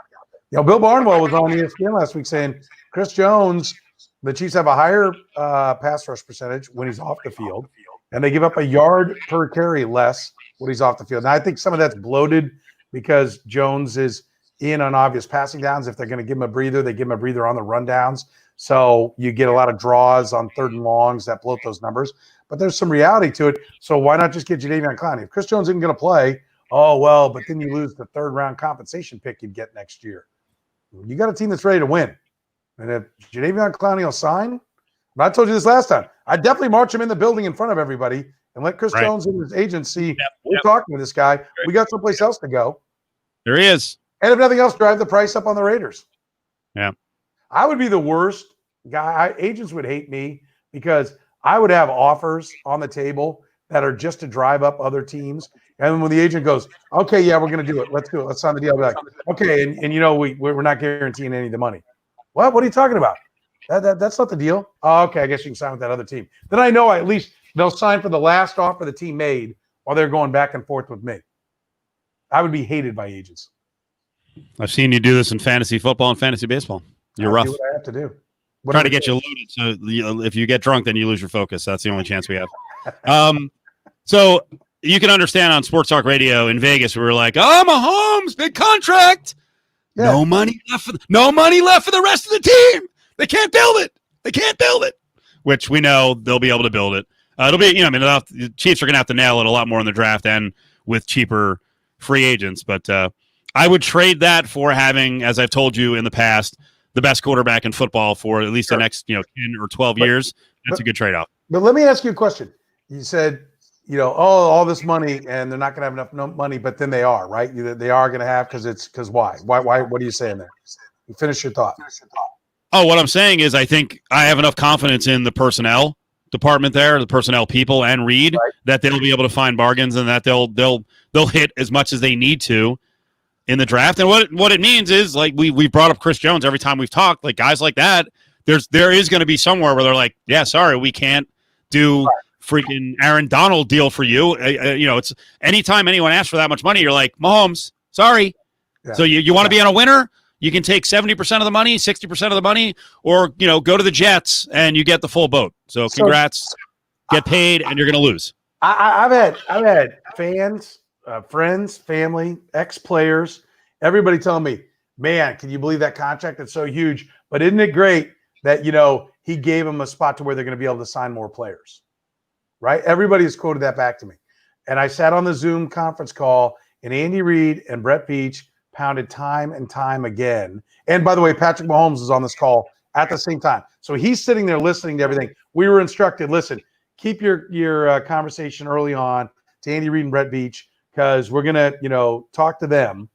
Speaker 2: Bill Barnwell was on ESPN last week saying Chris Jones, the Chiefs have a higher pass rush percentage when he's off the field, and they give up a yard per carry less when he's off the field. Now, I think some of that's bloated because Jones is in on obvious passing downs. If they're going to give him a breather, they give him a breather on the rundowns. So you get a lot of draws on 3rd and longs that bloat those numbers. But there's some reality to it. So why not just get Jadeveon Clowney? If Chris Jones isn't going to play, but then you lose the 3rd-round compensation pick you'd get next year. You got a team that's ready to win. And if Jadeveon Clowney will sign, but I told you this last time, I'd definitely march him in the building in front of everybody and let Chris Jones and his agent see, we're talking to this guy. We got someplace else to go.
Speaker 1: There he is.
Speaker 2: And if nothing else, drive the price up on the Raiders.
Speaker 1: Yeah. I
Speaker 2: would be the worst guy. Agents would hate me because I would have offers on the table that are just to drive up other teams. And when the agent goes, okay, yeah, we're going to do it. Let's do it. Let's sign the deal. I'll be like, okay. And we're not guaranteeing any of the money. What are you talking about? That's not the deal. Oh, okay. I guess you can sign with that other team. Then I know at least they'll sign for the last offer the team made while they're going back and forth with me. I would be hated by agents.
Speaker 1: I've seen you do this in fantasy football and fantasy baseball. You're rough.
Speaker 2: Do what I have to do.
Speaker 1: Try to get you loaded. So if you get drunk, then you lose your focus. That's the only chance we have. So you can understand on Sports Talk Radio in Vegas, we were like, "Oh, Mahomes, big contract, no money left for the rest of the team. They can't build it." Which we know they'll be able to build it. It'll be, the Chiefs are going to have to nail it a lot more in the draft and with cheaper free agents. But I would trade that for having, as I've told you in the past, the best quarterback in football for at least the next 10 or 12 years. That's a good trade-off.
Speaker 2: But let me ask you a question. You said, all this money, and they're not going to have enough money, but then they are, right? They are going to have because why? Why? What are you saying there? You finish your thought.
Speaker 1: Oh, what I'm saying is I think I have enough confidence in the personnel department there, the personnel people, and Reed, that they'll be able to find bargains and that they'll hit as much as they need to in the draft. And what it means is, like we brought up Chris Jones every time we've talked, like guys like that, there is going to be somewhere where they're like, yeah, sorry, we can't do freaking Aaron Donald deal for you. It's anytime anyone asks for that much money, you're like, Mahomes, sorry. Yeah. So you want to be on a winner? You can take 70% of the money, 60% of the money, or go to the Jets and you get the full boat. So congrats, get paid, and you're going to lose.
Speaker 2: I've had fans, friends, family, ex-players, everybody telling me, man, can you believe that contract? It's so huge. But isn't it great that, he gave them a spot to where they're going to be able to sign more players, right? Everybody has quoted that back to me. And I sat on the Zoom conference call, and Andy Reid and Brett Veach pounded time and time again. And by the way, Patrick Mahomes is on this call at the same time. So he's sitting there listening to everything. We were instructed, listen, keep your conversation early on to Andy Reid and Brett Veach, because we're going to, talk to them,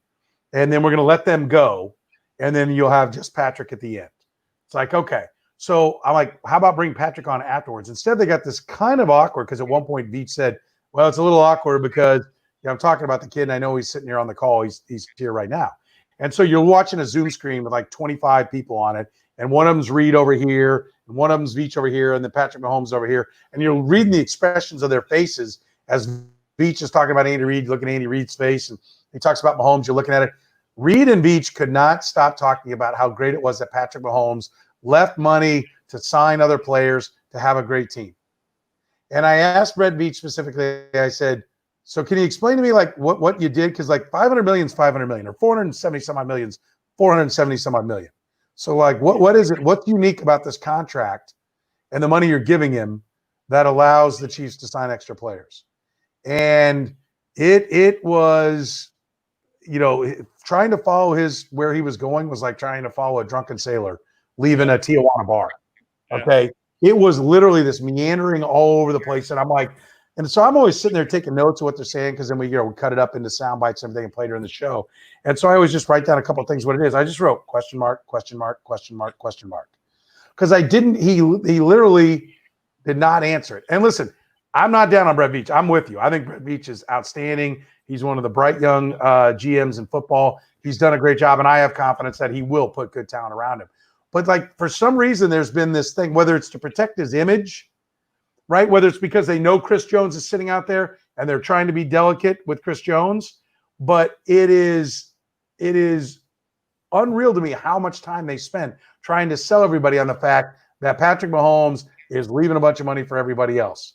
Speaker 2: and then we're going to let them go, and then you'll have just Patrick at the end. It's like, okay. So I'm like, how about bring Patrick on afterwards? Instead, they got this kind of awkward, because at one point Veach said, well, it's a little awkward because I'm talking about the kid, and I know he's sitting here on the call. He's here right now. And so you're watching a Zoom screen with like 25 people on it, and one of them's Reed over here, and one of them's Veach over here, and then Patrick Mahomes over here. And you're reading the expressions of their faces as Veach is talking about Andy Reid, looking at Andy Reid's face, and he talks about Mahomes, you're looking at it. Reid and Veach could not stop talking about how great it was that Patrick Mahomes left money to sign other players to have a great team. And I asked Brett Veach specifically, I said, so can you explain to me like what you did? Because like 500 million is 500 million, or 470 some odd million is 470 some odd million. So like what is it? What's unique about this contract and the money you're giving him that allows the Chiefs to sign extra players? And it was, trying to follow where he was going was like trying to follow a drunken sailor leaving a Tijuana bar. Okay. It was literally this meandering all over the place. And I'm like, and so I'm always sitting there taking notes of what they're saying, because then we cut it up into sound bites and everything and play during the show. And so I always just write down a couple of things, what it is. I just wrote question mark, question mark, question mark, question mark. Because he literally did not answer it. And listen, I'm not down on Brett Veach. I'm with you. I think Brett Veach is outstanding. He's one of the bright young GMs in football. He's done a great job, and I have confidence that he will put good talent around him. But like for some reason, there's been this thing, whether it's to protect his image, right? Whether it's because they know Chris Jones is sitting out there and they're trying to be delicate with Chris Jones, but it is unreal to me how much time they spend trying to sell everybody on the fact that Patrick Mahomes is leaving a bunch of money for everybody else.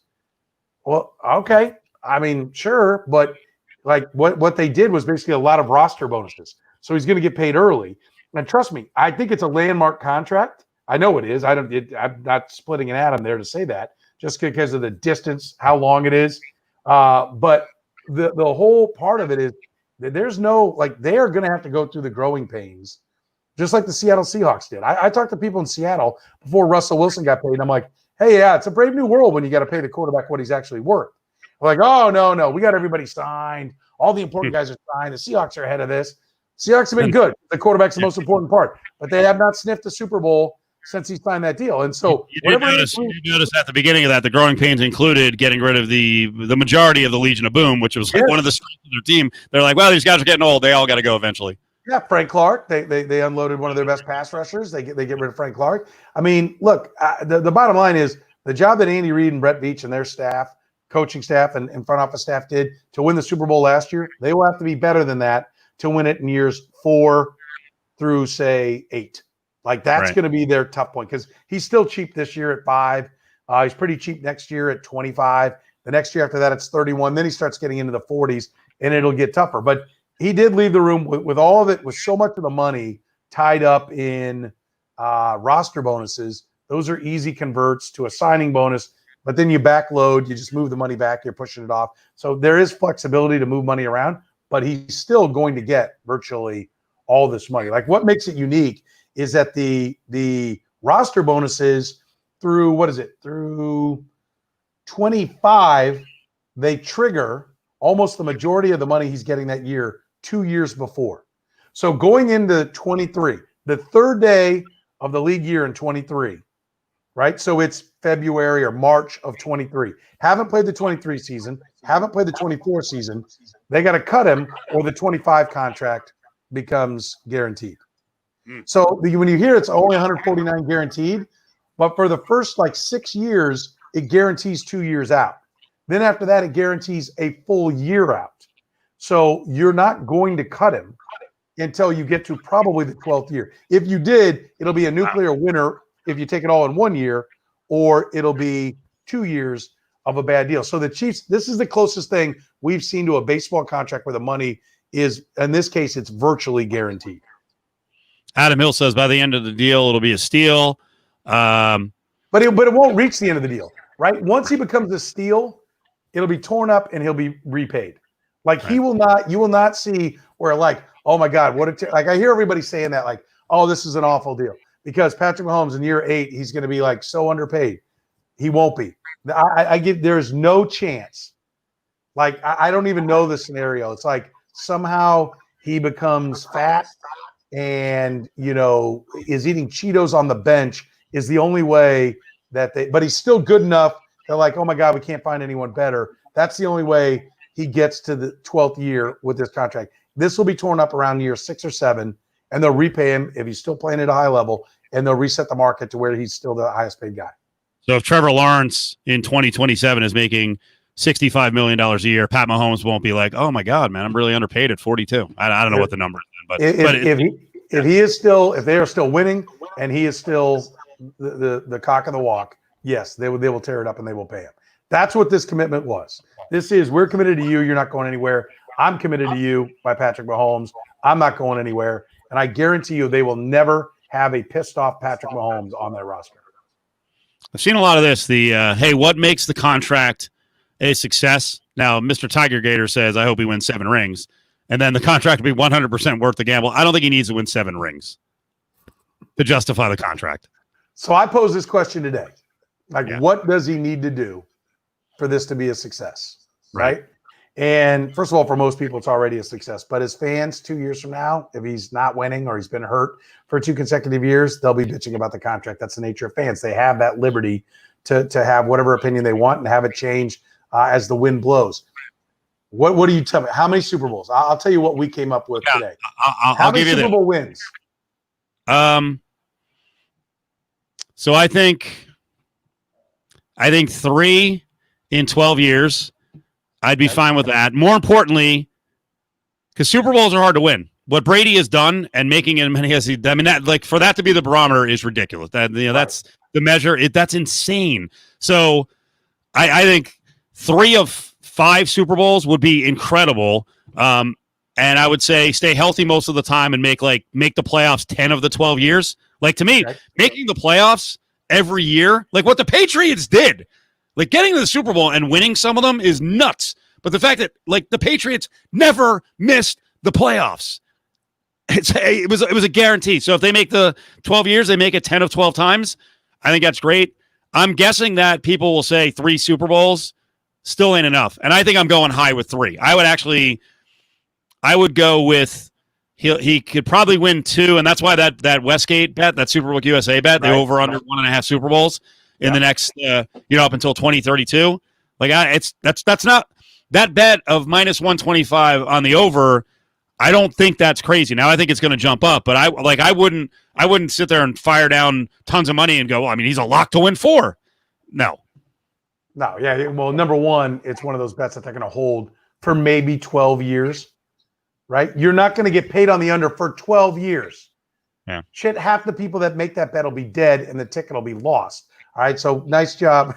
Speaker 2: Well, okay. I mean, sure, but like what they did was basically a lot of roster bonuses. So he's going to get paid early. And trust me, I think it's a landmark contract. I know it is. I'm not splitting an atom there to say that, just because of the distance, how long it is. But the whole part of it is that there's no, like, they are going to have to go through the growing pains, just like the Seattle Seahawks did. I talked to people in Seattle before Russell Wilson got paid, and I'm like, hey, yeah, it's a brave new world when you got to pay the quarterback what he's actually worth. We're like, oh, no, we got everybody signed. All the important guys are signed. The Seahawks are ahead of this. Seahawks have been good. The quarterback's the most important part, but they have not sniffed the Super Bowl since he signed that deal. And so
Speaker 1: you notice at the beginning of that, the growing pains included getting rid of the majority of the Legion of Boom, which was like one of the strengths of their team. They're like, well, these guys are getting old. They all got to go eventually.
Speaker 2: Yeah, Frank Clark. They unloaded one of their best pass rushers. They get rid of Frank Clark. I mean, look, the bottom line is the job that Andy Reid and Brett Veach and their staff, coaching staff and front office staff did to win the Super Bowl last year, they will have to be better than that to win it in years 4 through, say, 8. Like, that's going to be their tough point, because he's still cheap this year at 5. He's pretty cheap next year at 25. The next year after that, it's 31. Then he starts getting into the 40s, and it'll get tougher. But he did leave the room with all of it, with so much of the money tied up in roster bonuses. Those are easy converts to a signing bonus, but then you backload, you just move the money back, you're pushing it off. So there is flexibility to move money around, but he's still going to get virtually all this money. Like, what makes it unique is that the roster bonuses through 25, they trigger almost the majority of the money he's getting that year 2 years before. So going into 23, the third day of the league year in 23, right? So it's February or March of 23. Haven't played the 23 season, haven't played the 24 season. They got to cut him, or the 25 contract becomes guaranteed. So when you hear it's only 149 guaranteed, but for the first 6 years, it guarantees 2 years out. Then after that, it guarantees a full year out. So you're not going to cut him until you get to probably the 12th year. If you did, it'll be a nuclear winner if you take it all in 1 year, or it'll be 2 years of a bad deal. So the Chiefs, this is the closest thing we've seen to a baseball contract where the money is, in this case, it's virtually guaranteed.
Speaker 1: Adam Hill says by the end of the deal, it'll be a steal.
Speaker 2: But it won't reach the end of the deal, right? Once he becomes a steal, it'll be torn up and he'll be repaid. You will not see where oh my God, I hear everybody saying that, oh, this is an awful deal. Because Patrick Mahomes in year 8, he's going to be so underpaid. He won't be. There's no chance. I don't even know the scenario. It's somehow he becomes fat and, is eating Cheetos on the bench is the only way but he's still good enough. They're oh my God, we can't find anyone better. That's the only way he gets to the 12th year with this contract. This will be torn up around year 6 or 7, and they'll repay him if he's still playing at a high level, and they'll reset the market to where he's still the highest paid guy.
Speaker 1: So if Trevor Lawrence in 2027 is making $65 million a year, Pat Mahomes won't be oh my God, man, I'm really underpaid at 42. I don't know what the number is, but if they are still winning and he is still the cock of the walk, yes, they will tear it up and they will pay him. That's what this commitment was. This is, we're committed to you. You're not going anywhere. I'm committed to you by Patrick Mahomes. I'm not going anywhere. And I guarantee you they will never have a pissed off Patrick Mahomes on their roster. I've seen a lot of this. Hey, what makes the contract a success? Now, Mr. Tiger Gator says, I hope he wins 7 rings. and then the contract would be 100% worth the gamble. I don't think he needs to win 7 rings to justify the contract.
Speaker 2: So I pose this question today. What does he need to do for this to be a success? Right? And first of all, for most people, it's already a success. But as fans 2 years from now, if he's not winning or he's been hurt for 2 consecutive years, they'll be bitching about the contract. That's the nature of fans. They have that liberty to have whatever opinion they want and have it change as the wind blows. What do you tell me? How many Super Bowls? I'll tell you what we came up with today. How many Super Bowl wins?
Speaker 1: So I think 3 in 12 years. I'd be fine with that. More importantly, because Super Bowls are hard to win. What Brady has done and making as many as for that to be the barometer is ridiculous. That's the measure. That's insane. So I think 3 of 5 Super Bowls would be incredible. And I would say stay healthy most of the time and make the playoffs 10 of the 12 years. Like, to me, making the playoffs every year, like what the Patriots did, like getting to the Super Bowl and winning some of them is nuts. But the fact that the Patriots never missed the playoffs, it was a guarantee. So if they make the 12 years, they make it 10 of 12 times. I think that's great. I'm guessing that people will say 3 Super Bowls still ain't enough. And I think I'm going high with 3. I would go with he could probably win 2, and that's why that Westgate bet, that Superbook USA bet, the over under 1.5 Super Bowls in the next up until 2032. That's not that bet of minus 125 on the over. I don't think that's crazy. Now I think it's going to jump up, but I wouldn't sit there and fire down tons of money and go, well, I mean, he's a lock to win 4. No.
Speaker 2: Yeah. Well, number one, it's one of those bets that they're going to hold for maybe 12 years, right? You're not going to get paid on the under for 12 years.
Speaker 1: Yeah.
Speaker 2: Shit, half the people that make that bet will be dead and the ticket will be lost. All right. So nice job.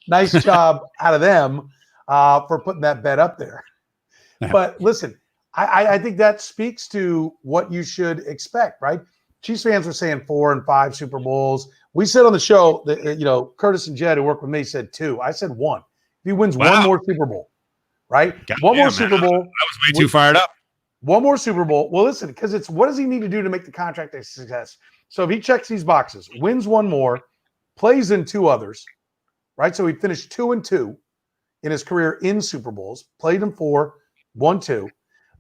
Speaker 2: Nice job out of them for putting that bet up there.
Speaker 1: Yeah.
Speaker 2: But listen, I think that speaks to what you should expect, right? Chiefs fans were saying 4 and 5 Super Bowls. We said on the show that, Curtis and Jed, who worked with me, said 2. I said 1. If he wins one more Super Bowl, right? One more Super Bowl. I
Speaker 1: was way too fired up.
Speaker 2: One more Super Bowl. Well, listen, because it's what does he need to do to make the contract a success? So if he checks these boxes, wins 1 more, plays in 2 others, right? So he finished 2-2 in his career in Super Bowls, played in 4, won 2,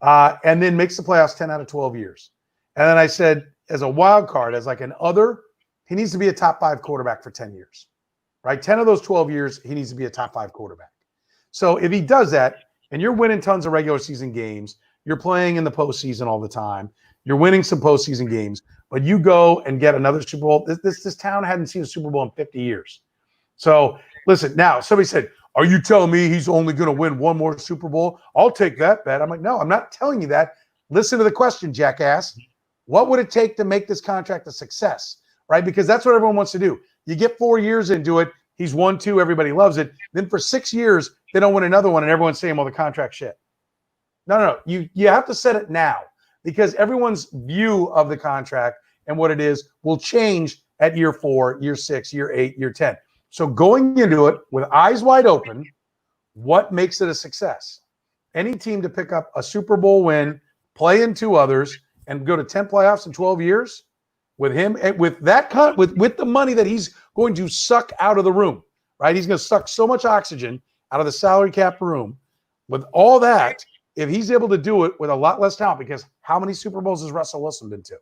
Speaker 2: and then makes the playoffs 10 out of 12 years. And then I said, as a wild card, as like an other, he needs to be a top 5 quarterback for 10 years, right? 10 of those 12 years, he needs to be a top 5 quarterback. So if he does that, and you're winning tons of regular season games, you're playing in the postseason all the time, you're winning some postseason games, but you go and get another Super Bowl. This town hadn't seen a Super Bowl in 50 years. So listen, now somebody said, are you telling me he's only going to win 1 more Super Bowl? I'll take that bet. I'm like, no, I'm not telling you that. Listen to the question, jackass. What would it take to make this contract a success, right? Because that's what everyone wants to do. You get 4 years into it. He's won 2. Everybody loves it. Then for 6 years, they don't win another one, and everyone's saying, well, the contract shit. No. You have to set it now because everyone's view of the contract and what it is will change at year 4, year 6, year 8, year 10. So going into it with eyes wide open, what makes it a success? Any team to pick up a Super Bowl win, play in 2 others, and go to 10 playoffs in 12 years with him, with that with the money that he's going to suck out of the room, right? He's going to suck so much oxygen out of the salary cap room. With all that, if he's able to do it with a lot less talent, because how many Super Bowls has Russell Wilson been to?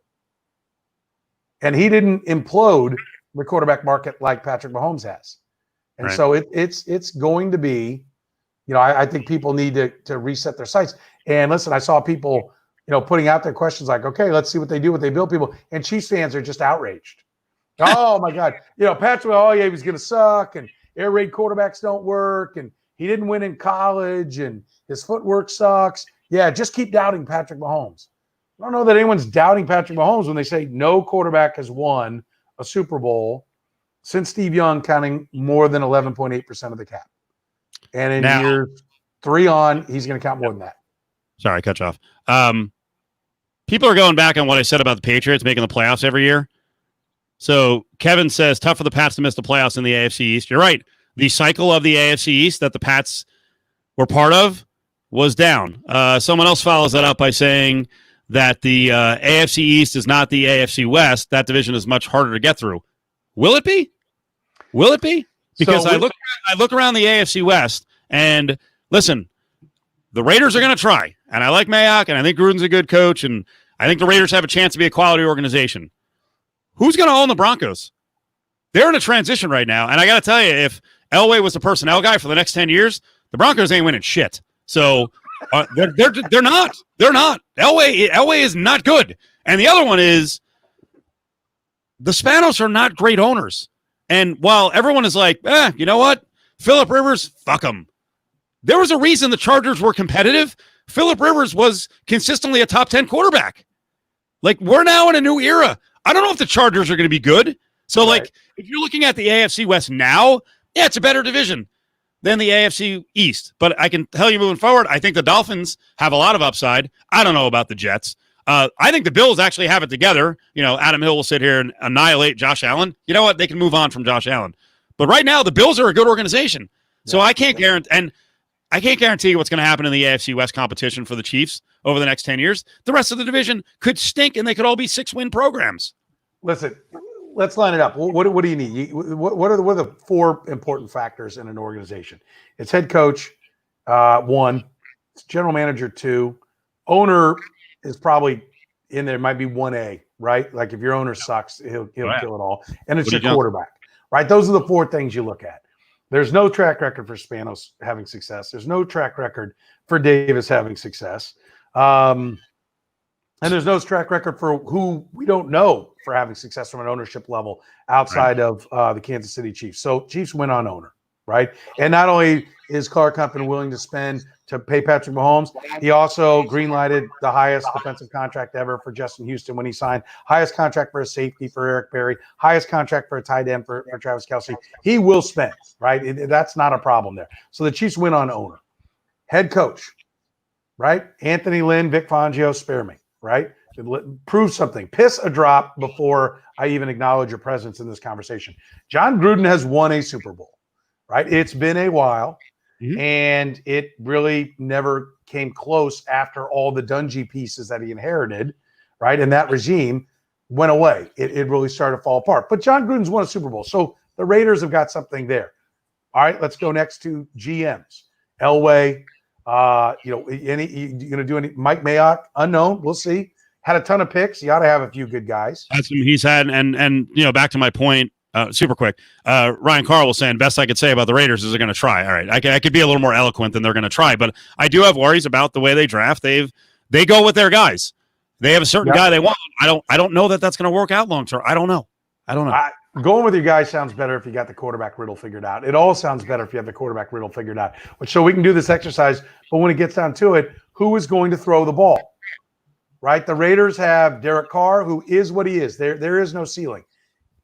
Speaker 2: And he didn't implode the quarterback market like Patrick Mahomes has. And so it's going to be, I think people need to reset their sights. And listen, I saw people, putting out their questions like, okay, let's see what they do, what they build people. And Chiefs fans are just outraged. Oh my God. Patrick, he was going to suck and air raid quarterbacks don't work. And he didn't win in college and his footwork sucks. Yeah. Just keep doubting Patrick Mahomes. I don't know that anyone's doubting Patrick Mahomes when they say no quarterback has won a Super Bowl since Steve Young, counting more than 11.8% of the cap. And in year 3 on, he's going to count more than that.
Speaker 1: Sorry, I cut you off. People are going back on what I said about the Patriots making the playoffs every year. So Kevin says, tough for the Pats to miss the playoffs in the AFC East. You're right. The cycle of the AFC East that the Pats were part of was down. Someone else follows that up by saying that the AFC East is not the AFC West. That division is much harder to get through. Will it be? Will it be? Because
Speaker 2: So
Speaker 1: I look around the AFC West, and listen, the Raiders are going to try. And I like Mayock, and I think Gruden's a good coach, and I think the Raiders have a chance to be a quality organization. Who's going to own the Broncos? They're in a transition right now, and I got to tell you, if Elway was the personnel guy for the next 10 years, the Broncos ain't winning shit. So they're not. They're not. Elway is not good. And the other one is the Spanos are not great owners. And while everyone is like, you know what? Phillip Rivers, fuck him. There was a reason the Chargers were competitive. Phillip Rivers was consistently a top 10 quarterback. Like, we're now in a new era. I don't know if the Chargers are going to be good. So, like, if you're looking at the AFC West now, yeah, it's a better division than the AFC East. But I can tell you moving forward, I think the Dolphins have a lot of upside. I don't know about the Jets. I think the Bills actually have it together. You know, Adam Hill will sit here and annihilate Josh Allen. You know what? They can move on from Josh Allen. But right now, the Bills are a good organization. So I can't guarantee you what's going to happen in the AFC West competition for the Chiefs over the next 10 years. The rest of the division could stink, and they could all be 6-win programs.
Speaker 2: Listen, let's line it up. What do you need? What are the 4 important factors in an organization? It's head coach, 1. It's general manager, 2. Owner is probably in there. Might be 1A, right? Like if your owner sucks, he'll kill it all. And it's your quarterback, right? Those are the 4 things you look at. There's no track record for Spanos having success. There's no track record for Davis having success. And there's no track record for who we don't know for having success from an ownership level outside of the Kansas City Chiefs. So Chiefs win on owner, right? And not only is Clark Humphrey willing to spend to pay Patrick Mahomes, he also greenlighted the highest defensive contract ever for Justin Houston when he signed, highest contract for a safety for Eric Berry, highest contract for a tight end for Travis Kelce. He will spend, right? That's not a problem there. So the Chiefs win on owner. Head coach, right? Anthony Lynn, Vic Fangio, spare me, right? Prove something. Piss a drop before I even acknowledge your presence in this conversation. John Gruden has won a Super Bowl, right? It's been a while. Mm-hmm. And it really never came close after all the Dungy pieces that he inherited, right? And that regime went away. It really started to fall apart. But John Gruden's won a Super Bowl. So the Raiders have got something there. All right, let's go next to GMs. Elway, you going to do any? Mike Mayock, unknown. We'll see. Had a ton of picks. You ought to have a few good guys.
Speaker 1: That's what he's had. And back to my point, super quick. Ryan Carl was saying, best I could say about the Raiders is they're going to try. All right. I could be a little more eloquent than they're going to try, but I do have worries about the way they draft. They go with their guys. They have a certain guy they want. I don't know that that's going to work out long term. I don't know.
Speaker 2: Going with your guys sounds better if you got the quarterback riddle figured out. It all sounds better if you have the quarterback riddle figured out. So we can do this exercise, but when it gets down to it, who is going to throw the ball? Right? The Raiders have Derek Carr, who is what he is. There is no ceiling.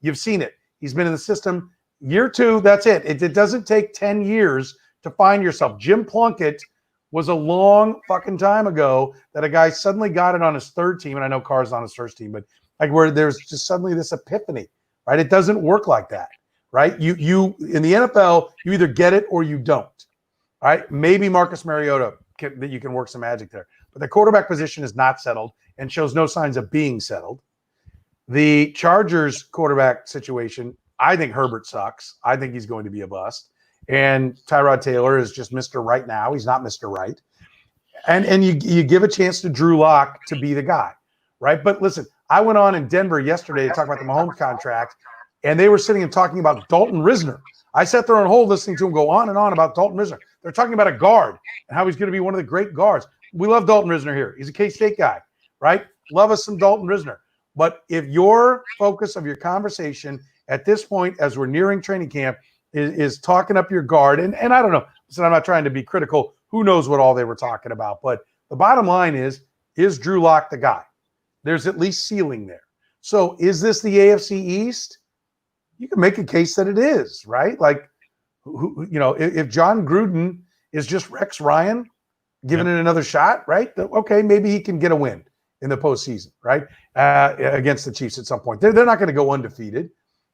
Speaker 2: You've seen it. He's been in the system. Year 2, that's it. It doesn't take 10 years to find yourself. Jim Plunkett was a long fucking time ago that a guy suddenly got it on his 3rd team, and I know Carr's on his 1st team, but like where there's just suddenly this epiphany, right? It doesn't work like that, right? You in the NFL, you either get it or you don't, all right? Maybe Marcus Mariota, that you can work some magic there. But the quarterback position is not settled and shows no signs of being settled. The Chargers quarterback situation, I think Herbert sucks. I think he's going to be a bust. And Tyrod Taylor is just Mr. Right now. He's not Mr. Right. And you give a chance to Drew Lock to be the guy, right? But listen, I went on in Denver yesterday to talk about the Mahomes contract, and they were sitting and talking about Dalton Risner. I sat there on hold listening to him go on and on about Dalton Risner. They're talking about a guard and how he's going to be one of the great guards. We love Dalton Risner here. He's a K-State guy, right? Love us some Dalton Risner. But if your focus of your conversation at this point, as we're nearing training camp, is talking up your guard, and I don't know, so I'm not trying to be critical. Who knows what all they were talking about? But the bottom line is Drew Lock the guy? There's at least ceiling there. So is this the AFC East? You can make a case that it is, right? Like, if John Gruden is just Rex Ryan giving it another shot, right? Okay, maybe he can get a win in the postseason, right? Against the Chiefs at some point. They're not going to go undefeated.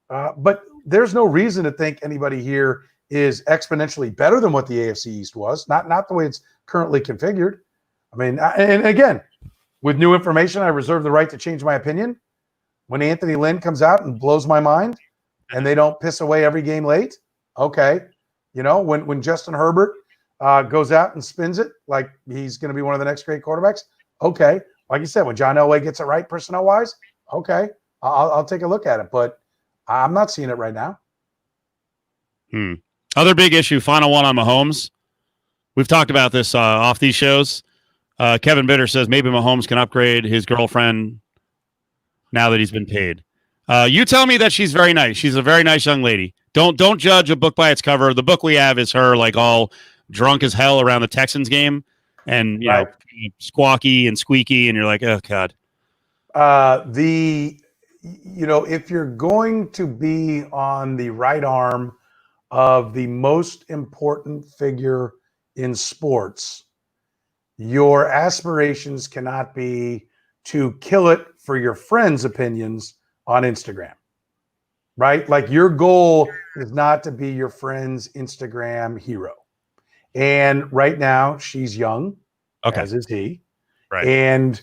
Speaker 2: But there's no reason to think anybody here is exponentially better than what the AFC East was. Not the way it's currently configured. I mean, and again, with new information, I reserve the right to change my opinion. When Anthony Lynn comes out and blows my mind, and they don't piss away every game late, okay. When Justin Herbert goes out and spins it like he's going to be one of the next great quarterbacks, okay. Like you said, when John Elway gets it right personnel-wise, okay, I'll take a look at it. But I'm not seeing it right now.
Speaker 1: Other big issue, final one on Mahomes. We've talked about this off these shows. Kevin Bitter says maybe Mahomes can upgrade his girlfriend now that he's been paid. You tell me that she's very nice. She's a very nice young lady. Don't judge a book by its cover. The book we have is her like all drunk as hell around the Texans game and you know squawky and squeaky, and you're like, oh God.
Speaker 2: If you're going to be on the right arm of the most important figure in sports, your aspirations cannot be to kill it for your friends' opinions on Instagram, right? Like your goal is not to be your friend's Instagram hero. And right now she's young, as is he.
Speaker 1: Right.
Speaker 2: And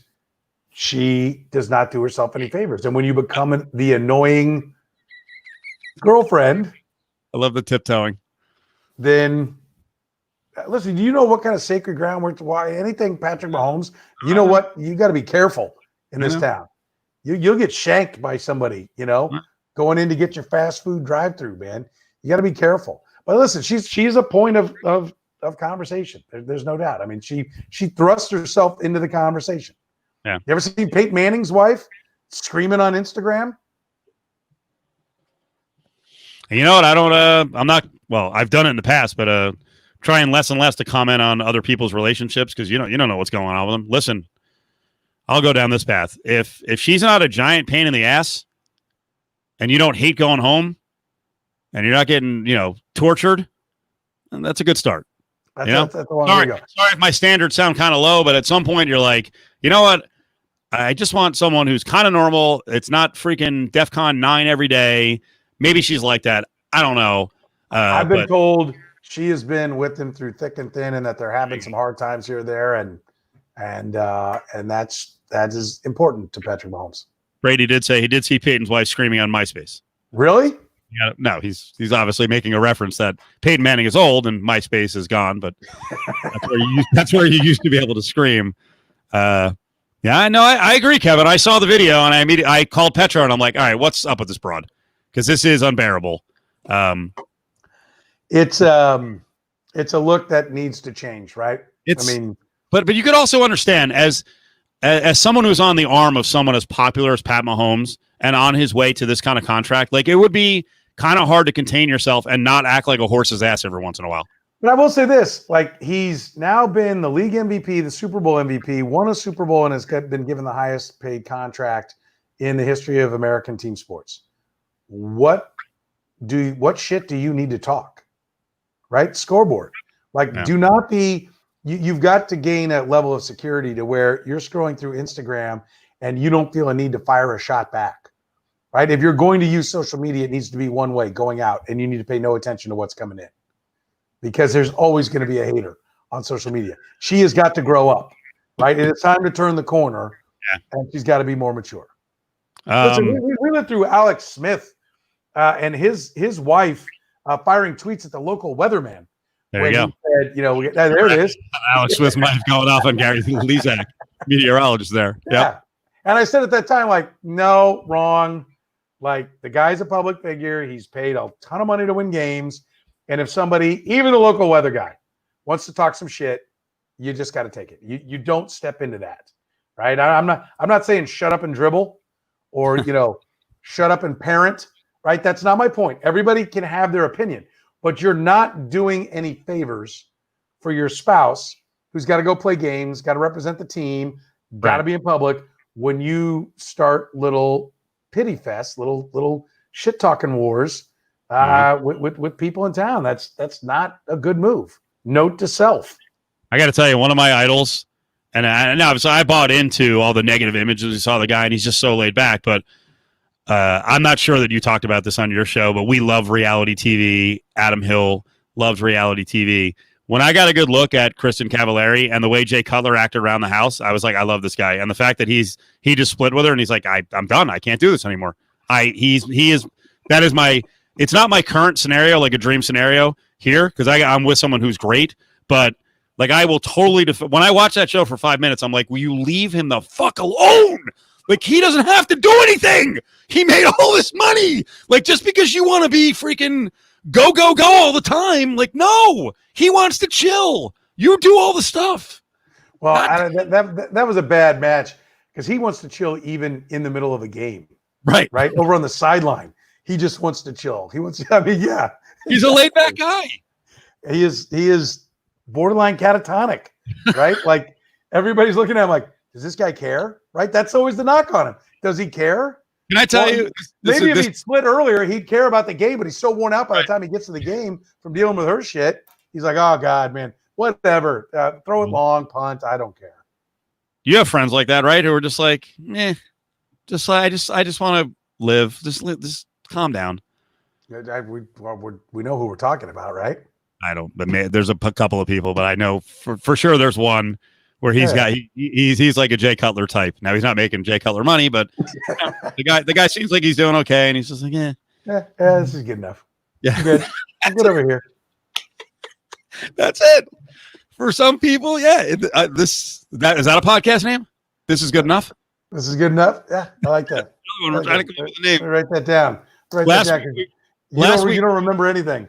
Speaker 2: she does not do herself any favors. And when you become the annoying girlfriend,
Speaker 1: I love the tiptoeing.
Speaker 2: Then listen, do you know what kind of sacred ground why anything Patrick Mahomes, you know what? You got to be careful in this town. You'll get shanked by somebody, going in to get your fast food drive-through, man. You got to be careful. But listen, she's a point of conversation. There's no doubt. I mean, she thrust herself into the conversation.
Speaker 1: Yeah.
Speaker 2: You ever seen Peyton Manning's wife screaming on Instagram?
Speaker 1: And you know what? I've done it in the past, but trying less and less to comment on other people's relationships because you don't know what's going on with them. Listen, I'll go down this path. If she's not a giant pain in the ass and you don't hate going home and you're not getting, tortured, then that's a good start.
Speaker 2: That's the one
Speaker 1: sorry if my standards sound kind of low, but at some point you're like, you know what? I just want someone who's kind of normal. It's not freaking DEFCON 9 every day. Maybe she's like that. I don't know.
Speaker 2: I've been told she has been with him through thick and thin, and that they're having some hard times here or there, and that is important to Patrick Mahomes.
Speaker 1: Brady did say he did see Peyton's wife screaming on MySpace.
Speaker 2: Really?
Speaker 1: Yeah, no, he's obviously making a reference that Peyton Manning is old and MySpace is gone, but that's where you used to be able to scream. Yeah, no, I agree, Kevin. I saw the video and I called Petro and I'm like, all right, what's up with this broad? Because this is unbearable.
Speaker 2: It's a look that needs to change, right?
Speaker 1: But you could also understand as someone who's on the arm of someone as popular as Pat Mahomes and on his way to this kind of contract, like it would be kind of hard to contain yourself and not act like a horse's ass every once in a while.
Speaker 2: But I will say this, like he's now been the league MVP, the Super Bowl MVP, won a Super Bowl, and has been given the highest paid contract in the history of American team sports. What shit do you need to talk? Right? Scoreboard. Do not be you've got to gain a level of security to where you're scrolling through Instagram and you don't feel a need to fire a shot back. Right? If you're going to use social media, it needs to be one way, going out, and you need to pay no attention to what's coming in. Because there's always going to be a hater on social media. She has got to grow up, right? And it's time to turn the corner, and she's got to be more mature. Listen, we went through Alex Smith and his wife firing tweets at the local weatherman.
Speaker 1: There you go.
Speaker 2: He said, there it is.
Speaker 1: Alex Smith's wife going off on Gary Lezak, meteorologist there.
Speaker 2: Yeah.
Speaker 1: Yep.
Speaker 2: And I said at that time, no, wrong. The guy's a public figure. He's paid a ton of money to win games. And if somebody, even the local weather guy, wants to talk some shit, you just got to take it. You don't step into that, right? I'm not saying shut up and dribble, or shut up and parent, right? That's not my point. Everybody can have their opinion, but you're not doing any favors for your spouse who's got to go play games, got to represent the team, got to be in public. When you start little pity fest, little shit talking wars. With people in town, that's not a good move. Note to self.
Speaker 1: I got to tell you, one of my idols, and I bought into all the negative images. You saw the guy, and he's just so laid back. But I'm not sure that you talked about this on your show, but we love reality TV. Adam Hill, loves reality TV. When I got a good look at Kristen Cavallari and the way Jay Cutler acted around the house, I was like, I love this guy. And the fact that he just split with her and he's like, I'm done. I can't do this anymore. It's not my current scenario, like a dream scenario here, because I'm with someone who's great, but like I will totally when I watch that show for 5 minutes, I'm like, will you leave him the fuck alone? Like, he doesn't have to do anything. He made all this money. Like, just because you want to be freaking go all the time, like, no, he wants to chill. You do all the stuff.
Speaker 2: Well, that was a bad match because he wants to chill even in the middle of a game.
Speaker 1: Right.
Speaker 2: Over on the sideline. He just wants to chill. Yeah.
Speaker 1: He's a laid back guy.
Speaker 2: He is borderline catatonic, right? Like, everybody's looking at him like, does this guy care? Right? That's always the knock on him. Does he care?
Speaker 1: Can I tell you?
Speaker 2: Maybe if he'd split earlier, he'd care about the game, but he's so worn out by the time he gets to the game from dealing with her shit. He's like, oh, God, man, whatever. Throw it long, punt. I don't care.
Speaker 1: You have friends like that, right? Who are just like, I just want to live. Just calm down.
Speaker 2: We know who we're talking about, right?
Speaker 1: I don't, but there's a couple of people, but I know for sure there's one where he's like a Jay Cutler type. Now he's not making Jay Cutler money, but the guy seems like he's doing okay, and he's just like,
Speaker 2: this is good enough.
Speaker 1: Yeah,
Speaker 2: I'm good over here.
Speaker 1: That's it. For some people, is that a podcast name? This is good enough.
Speaker 2: This is good enough. Yeah, I like that.
Speaker 1: We're trying to come up with a name.
Speaker 2: Write that down.
Speaker 1: Last week,
Speaker 2: you don't remember anything.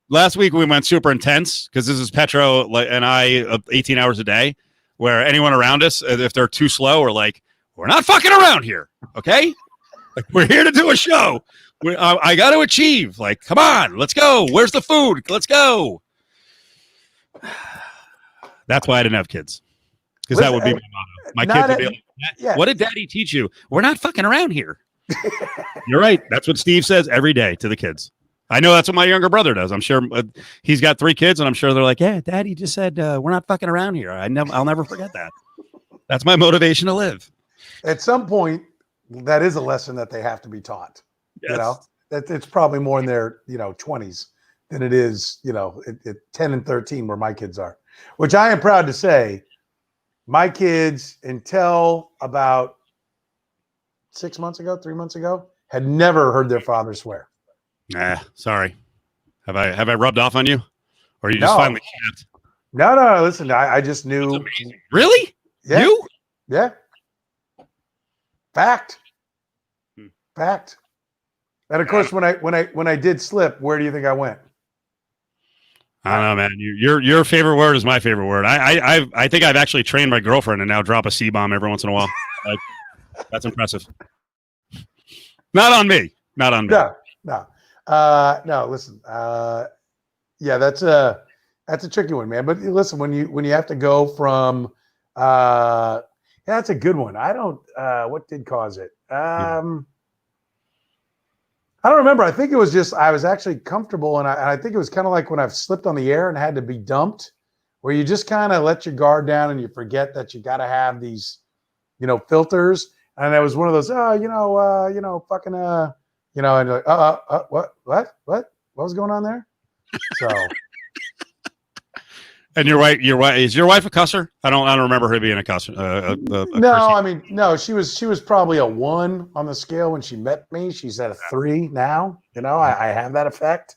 Speaker 1: Last week we went super intense because this is Petro and I 18 hours a day. Where anyone around us, if they're too slow, we're like, we're not fucking around here, okay? Like, we're here to do a show. I got to achieve. Like, come on, let's go. Where's the food? Let's go. That's why I didn't have kids, because that would be my motto. My kids would be like, what did Daddy teach you? We're not fucking around here. You're right. That's what Steve says every day to the kids. I know that's what my younger brother does. I'm sure he's got 3 kids, and I'm sure they're like, yeah, Daddy just said we're not fucking around here. I'll never forget that. That's my motivation to live.
Speaker 2: At some point, that is a lesson that they have to be taught. Yes. You know, it's probably more in their 20s than it is at 10 and 13 where my kids are. Which I am proud to say, my kids until about 3 months ago, had never heard their father swear.
Speaker 1: Nah, sorry. Have I rubbed off on you, or you just finally can't?
Speaker 2: No. Listen, I just knew.
Speaker 1: Really?
Speaker 2: Yeah.
Speaker 1: You?
Speaker 2: Yeah. Fact. Fact. And of course, when I did slip, where do you think I went?
Speaker 1: I don't know, man. Your favorite word is my favorite word. I think I've actually trained my girlfriend to now drop a C-bomb every once in a while. Like, that's impressive. Not on me. No. No, listen. Yeah, that's a tricky one, man. But listen, when you have to go from that's a good one. I don't what did cause it? I don't remember. I think it was just I was actually comfortable, and I think it was kind of like when I've slipped on the air and had to be dumped, where you just kind of let your guard down and you forget that you got to have these, filters. And it was one of those, fucking, and you're like, what was going on there? So. And your wife, is your wife a cusser? I don't remember her being a cusser.
Speaker 2: No, she was probably a 1 on the scale when she met me. She's at a 3 now. I have that effect.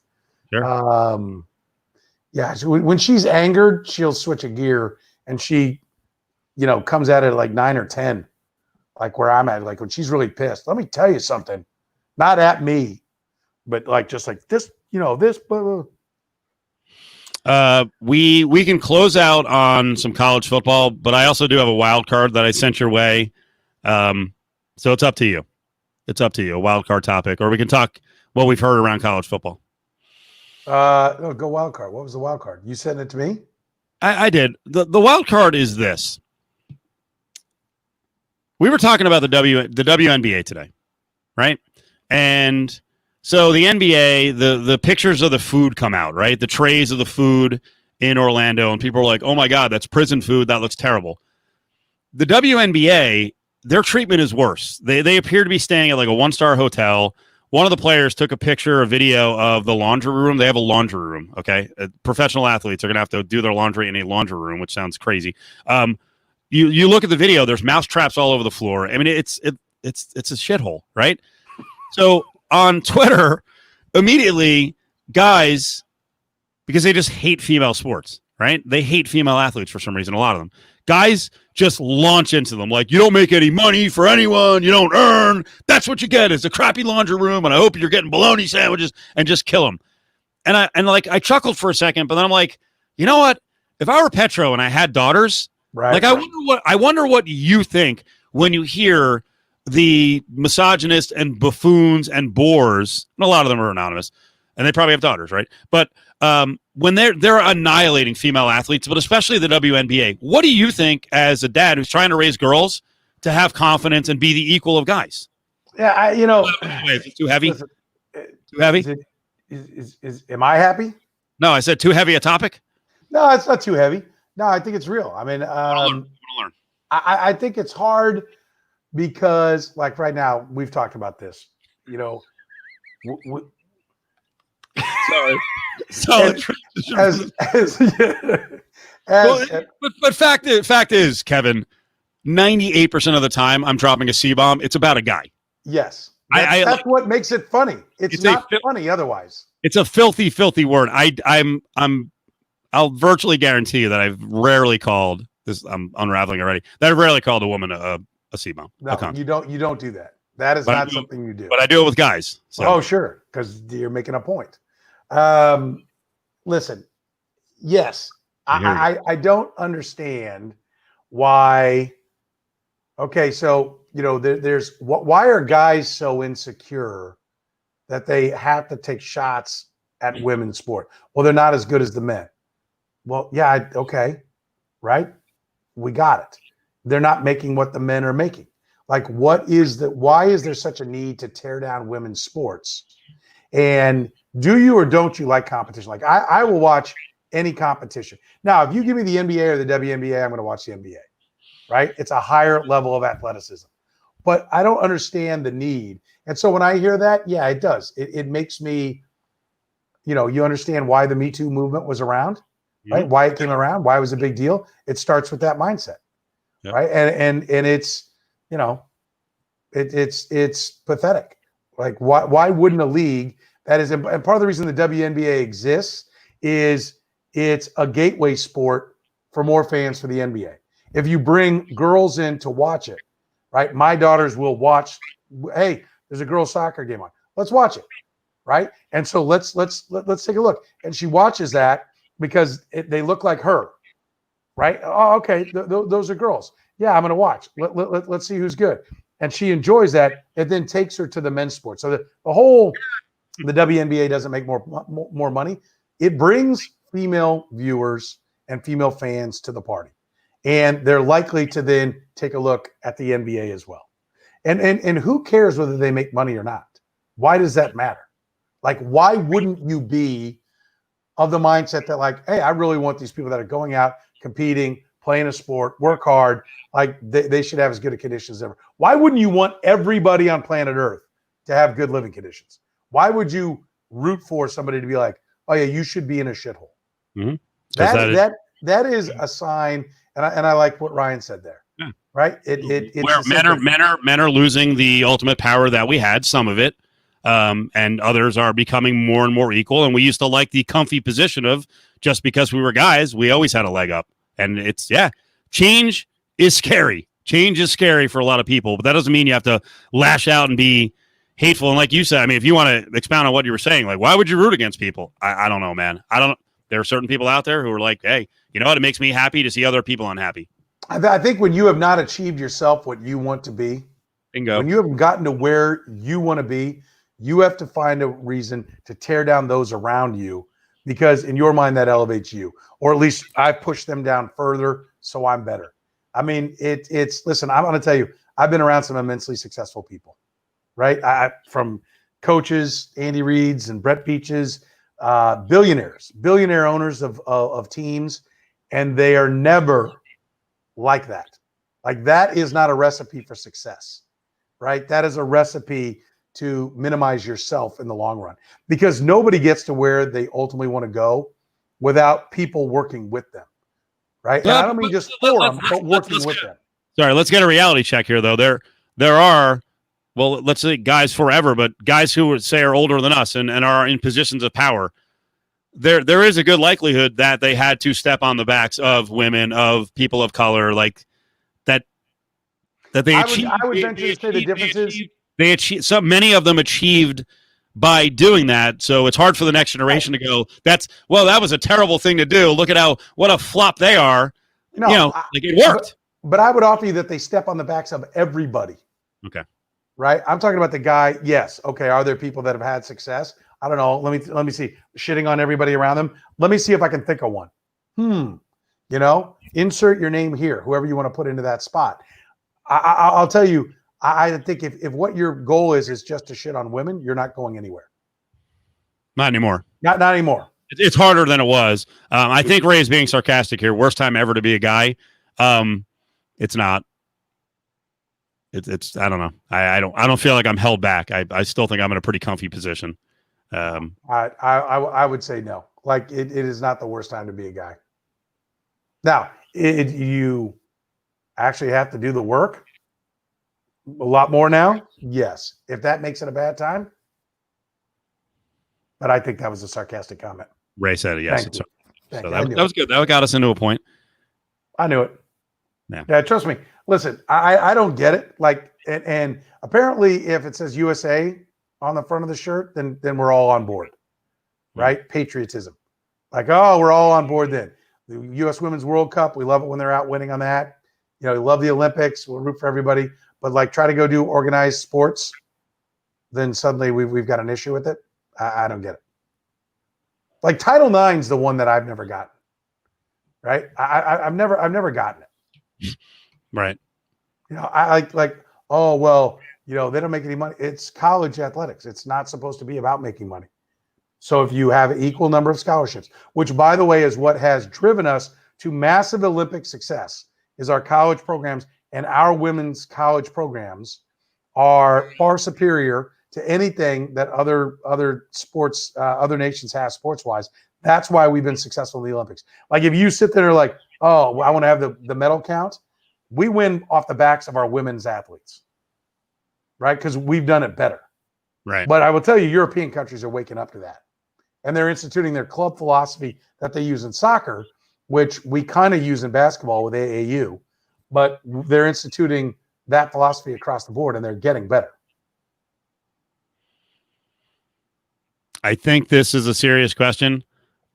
Speaker 1: Sure.
Speaker 2: When she's angered, she'll switch a gear, and she, comes at it like 9 or 10. Like where I'm at, like when she's really pissed. Let me tell you something, not at me, but like just like this, this. Blah, blah.
Speaker 1: We can close out on some college football, but I also do have a wild card that I sent your way. So it's up to you. A wild card topic, or we can talk what we've heard around college football.
Speaker 2: No, go wild card. What was the wild card? You sent it to me?
Speaker 1: I did. The wild card is this. We were talking about the WNBA today, right? And so the NBA, the pictures of the food come out, right? The trays of the food in Orlando, and people are like, oh my God, that's prison food. That looks terrible. The WNBA, their treatment is worse. They appear to be staying at like a 1-star hotel one of the players took a picture, a video of the laundry room. They have a laundry room. Okay, professional athletes are going to have to do their laundry in a laundry room, which sounds crazy. You look at the video. There's mouse traps all over the floor. I mean, it's a shithole, right? So on Twitter, immediately guys, because they just hate female sports, right? They hate female athletes for some reason. A lot of them guys just launch into them like, you don't make any money for anyone, you don't earn, that's what you get is a crappy laundry room, and I hope you're getting bologna sandwiches, and just kill them. And I chuckled for a second, but then I'm like, you know what, if I were Petro and I had daughters,
Speaker 2: right,
Speaker 1: like I wonder what you think when you hear the misogynist and buffoons and bores, and a lot of them are anonymous, and they probably have daughters, right? But when they're annihilating female athletes, but especially the WNBA, what do you think as a dad who's trying to raise girls to have confidence and be the equal of guys?
Speaker 2: Yeah,
Speaker 1: is it too heavy?
Speaker 2: Listen,
Speaker 1: too heavy?
Speaker 2: Am I happy?
Speaker 1: No, I said too heavy a topic.
Speaker 2: No, it's not too heavy. No, I think it's real. I mean,
Speaker 1: learn.
Speaker 2: I think it's hard because, like right now, we've talked about this.
Speaker 1: Sorry. But fact is, Kevin, 98% of the time I'm dropping a C-bomb, it's about a guy.
Speaker 2: Yes. That's what makes it funny. It's not funny otherwise. It's
Speaker 1: a filthy, filthy word. I'll virtually guarantee you that I've rarely called this. I'm unraveling already. That I've rarely called a woman a C-bomb.
Speaker 2: No, you don't do that. That is not something you do.
Speaker 1: But I do it with guys. So.
Speaker 2: Oh, sure, because you're making a point. Listen, yes, I don't understand why. Okay, so there's why are guys so insecure that they have to take shots at women's sport? Well, they're not as good as the men. Well, yeah, okay, right? We got it. They're not making what the men are making. Like, why is there such a need to tear down women's sports? And do you or don't you like competition? Like, I will watch any competition. Now, if you give me the NBA or the WNBA, I'm going to watch the NBA, right? It's a higher level of athleticism. But I don't understand the need. And so when I hear that, yeah, it does. It makes me, you understand why the Me Too movement was around, right? Why it came around, why it was a big deal. It starts with that mindset, right? And it's, it's pathetic. Like, why wouldn't a league that is, and part of the reason the WNBA exists is it's a gateway sport for more fans for the NBA. If you bring girls in to watch it, right? My daughters will watch. Hey, there's a girls' soccer game on. Let's watch it, right? And so let's take a look. And she watches that because they look like her, right? Oh, okay, those are girls. Yeah, I'm going to watch. Let's see who's good. And she enjoys that. It then takes her to the men's sport. So the WNBA doesn't make more money. It brings female viewers and female fans to the party. And they're likely to then take a look at the NBA as well. And who cares whether they make money or not? Why does that matter? Like, why wouldn't you be of the mindset that, like, hey, I really want these people that are going out, competing, playing a sport, work hard, like they should have as good a conditions as ever. Why wouldn't you want everybody on planet Earth to have good living conditions? Why would you root for somebody to be like, oh yeah, you should be in a shithole? Mm-hmm. That is a sign, and I like what Ryan said there. Yeah. Right? It's
Speaker 1: men are losing the ultimate power that we had, some of it, and others are becoming more and more equal. And we used to like the comfy position of just because we were guys, we always had a leg up. And it's change is scary. Change is scary for a lot of people, but that doesn't mean you have to lash out and be hateful. And like you said, I mean, if you want to expound on what you were saying, like, why would you root against people? I don't know, man. There are certain people out there who are like, hey, you know what? It makes me happy to see other people unhappy.
Speaker 2: I think when you have not achieved yourself what you want to be,
Speaker 1: bingo.
Speaker 2: When you haven't gotten to where you want to be, you have to find a reason to tear down those around you, because in your mind that elevates you, or at least I push them down further so I'm better. I mean, listen, I'm going to tell you, I've been around some immensely successful people, right? From coaches, Andy Reid's and Brett Beach's, billionaire owners of teams, and they are never like that. Like, that is not a recipe for success, right? That is a recipe to minimize yourself in the long run, because nobody gets to where they ultimately want to go without people working with them, right? And I don't mean just for them, but working with them.
Speaker 1: Sorry, let's get a reality check here, though. There are, well, let's say guys forever, but guys who would say are older than us and are in positions of power. There is a good likelihood that they had to step on the backs of women, of people of color, like that they achieved.
Speaker 2: I would venture to say the difference is
Speaker 1: they achieved. So many of them achieved by doing that. So it's hard for the next generation to go, that was a terrible thing to do. Look at what a flop they are. No, it worked.
Speaker 2: But I would offer you that they step on the backs of everybody.
Speaker 1: Okay.
Speaker 2: Right? I'm talking about the guy. Yes. Okay. Are there people that have had success? I don't know. Let me see. Shitting on everybody around them. Let me see if I can think of one. Insert your name here, whoever you want to put into that spot. I'll tell you, I think if what your goal is just to shit on women, you're not going anywhere.
Speaker 1: Not anymore.
Speaker 2: Not anymore.
Speaker 1: It's harder than it was. I think Ray is being sarcastic here. Worst time ever to be a guy. It's not. It's I don't know. I don't feel like I'm held back. I still think I'm in a pretty comfy position.
Speaker 2: I would say no. Like it is not the worst time to be a guy. Now, you actually have to do the work a lot more now. Yes. If that makes it a bad time. But I think that was a sarcastic comment.
Speaker 1: Ray said it. Yes. So
Speaker 2: that
Speaker 1: was good. That got us into a point.
Speaker 2: I knew it. Yeah, trust me. Listen, I don't get it. Like, and apparently if it says USA on the front of the shirt, then we're all on board, right? Patriotism. Like, oh, we're all on board then. The U.S. Women's World Cup, we love it when they're out winning on that. We love the Olympics. We'll root for everybody. But like try to go do organized sports, then suddenly we've got an issue with it. I don't get it. Like Title IX is the one that I've never gotten, right? I've never gotten it.
Speaker 1: Right.
Speaker 2: I like, oh, well, they don't make any money. It's college athletics. It's not supposed to be about making money. So if you have an equal number of scholarships, which by the way is what has driven us to massive Olympic success, is our college programs, and our women's college programs are far superior to anything that other sports, other nations have sports-wise. That's why we've been successful in the Olympics. Like if you sit there like, oh, I want to have the medal count, we win off the backs of our women's athletes, right? Because we've done it better.
Speaker 1: Right.
Speaker 2: But I will tell you, European countries are waking up to that. And they're instituting their club philosophy that they use in soccer, which we kind of use in basketball with AAU. But they're instituting that philosophy across the board, and they're getting better.
Speaker 1: I think this is a serious question.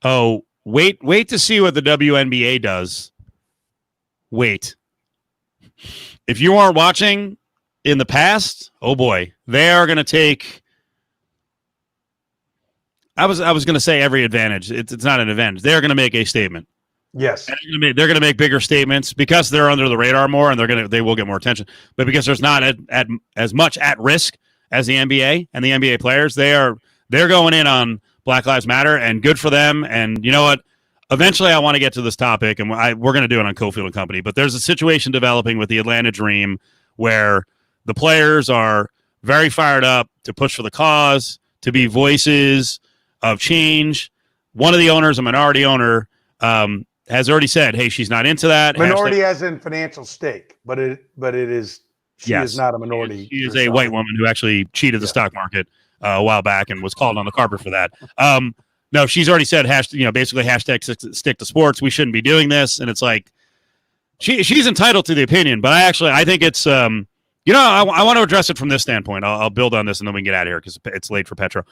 Speaker 1: Oh, wait to see what the WNBA does. Wait. If you aren't watching in the past, oh boy, they are going to take. I was going to say every advantage. It's not an advantage. They're going to make a statement.
Speaker 2: Yes,
Speaker 1: they're going to make bigger statements because they're under the radar more, and they will get more attention. But because there's not at as much at risk as the NBA and the NBA players, they're going in on Black Lives Matter, and good for them. And you know what? Eventually, I want to get to this topic, and we're going to do it on Cofield and Company. But there's a situation developing with the Atlanta Dream where the players are very fired up to push for the cause, to be voices of change. One of the owners, a minority owner, has already said, "Hey, she's not into that."
Speaker 2: Minority as in financial stake, but it is she is not a minority.
Speaker 1: She is a white woman who actually cheated the stock market a while back and was called on the carpet for that. No, she's already said, basically hashtag stick to sports. We shouldn't be doing this, and it's like she's entitled to the opinion, but I think it's I want to address it from this standpoint. I'll build on this, and then we can get out of here because it's late for Petro.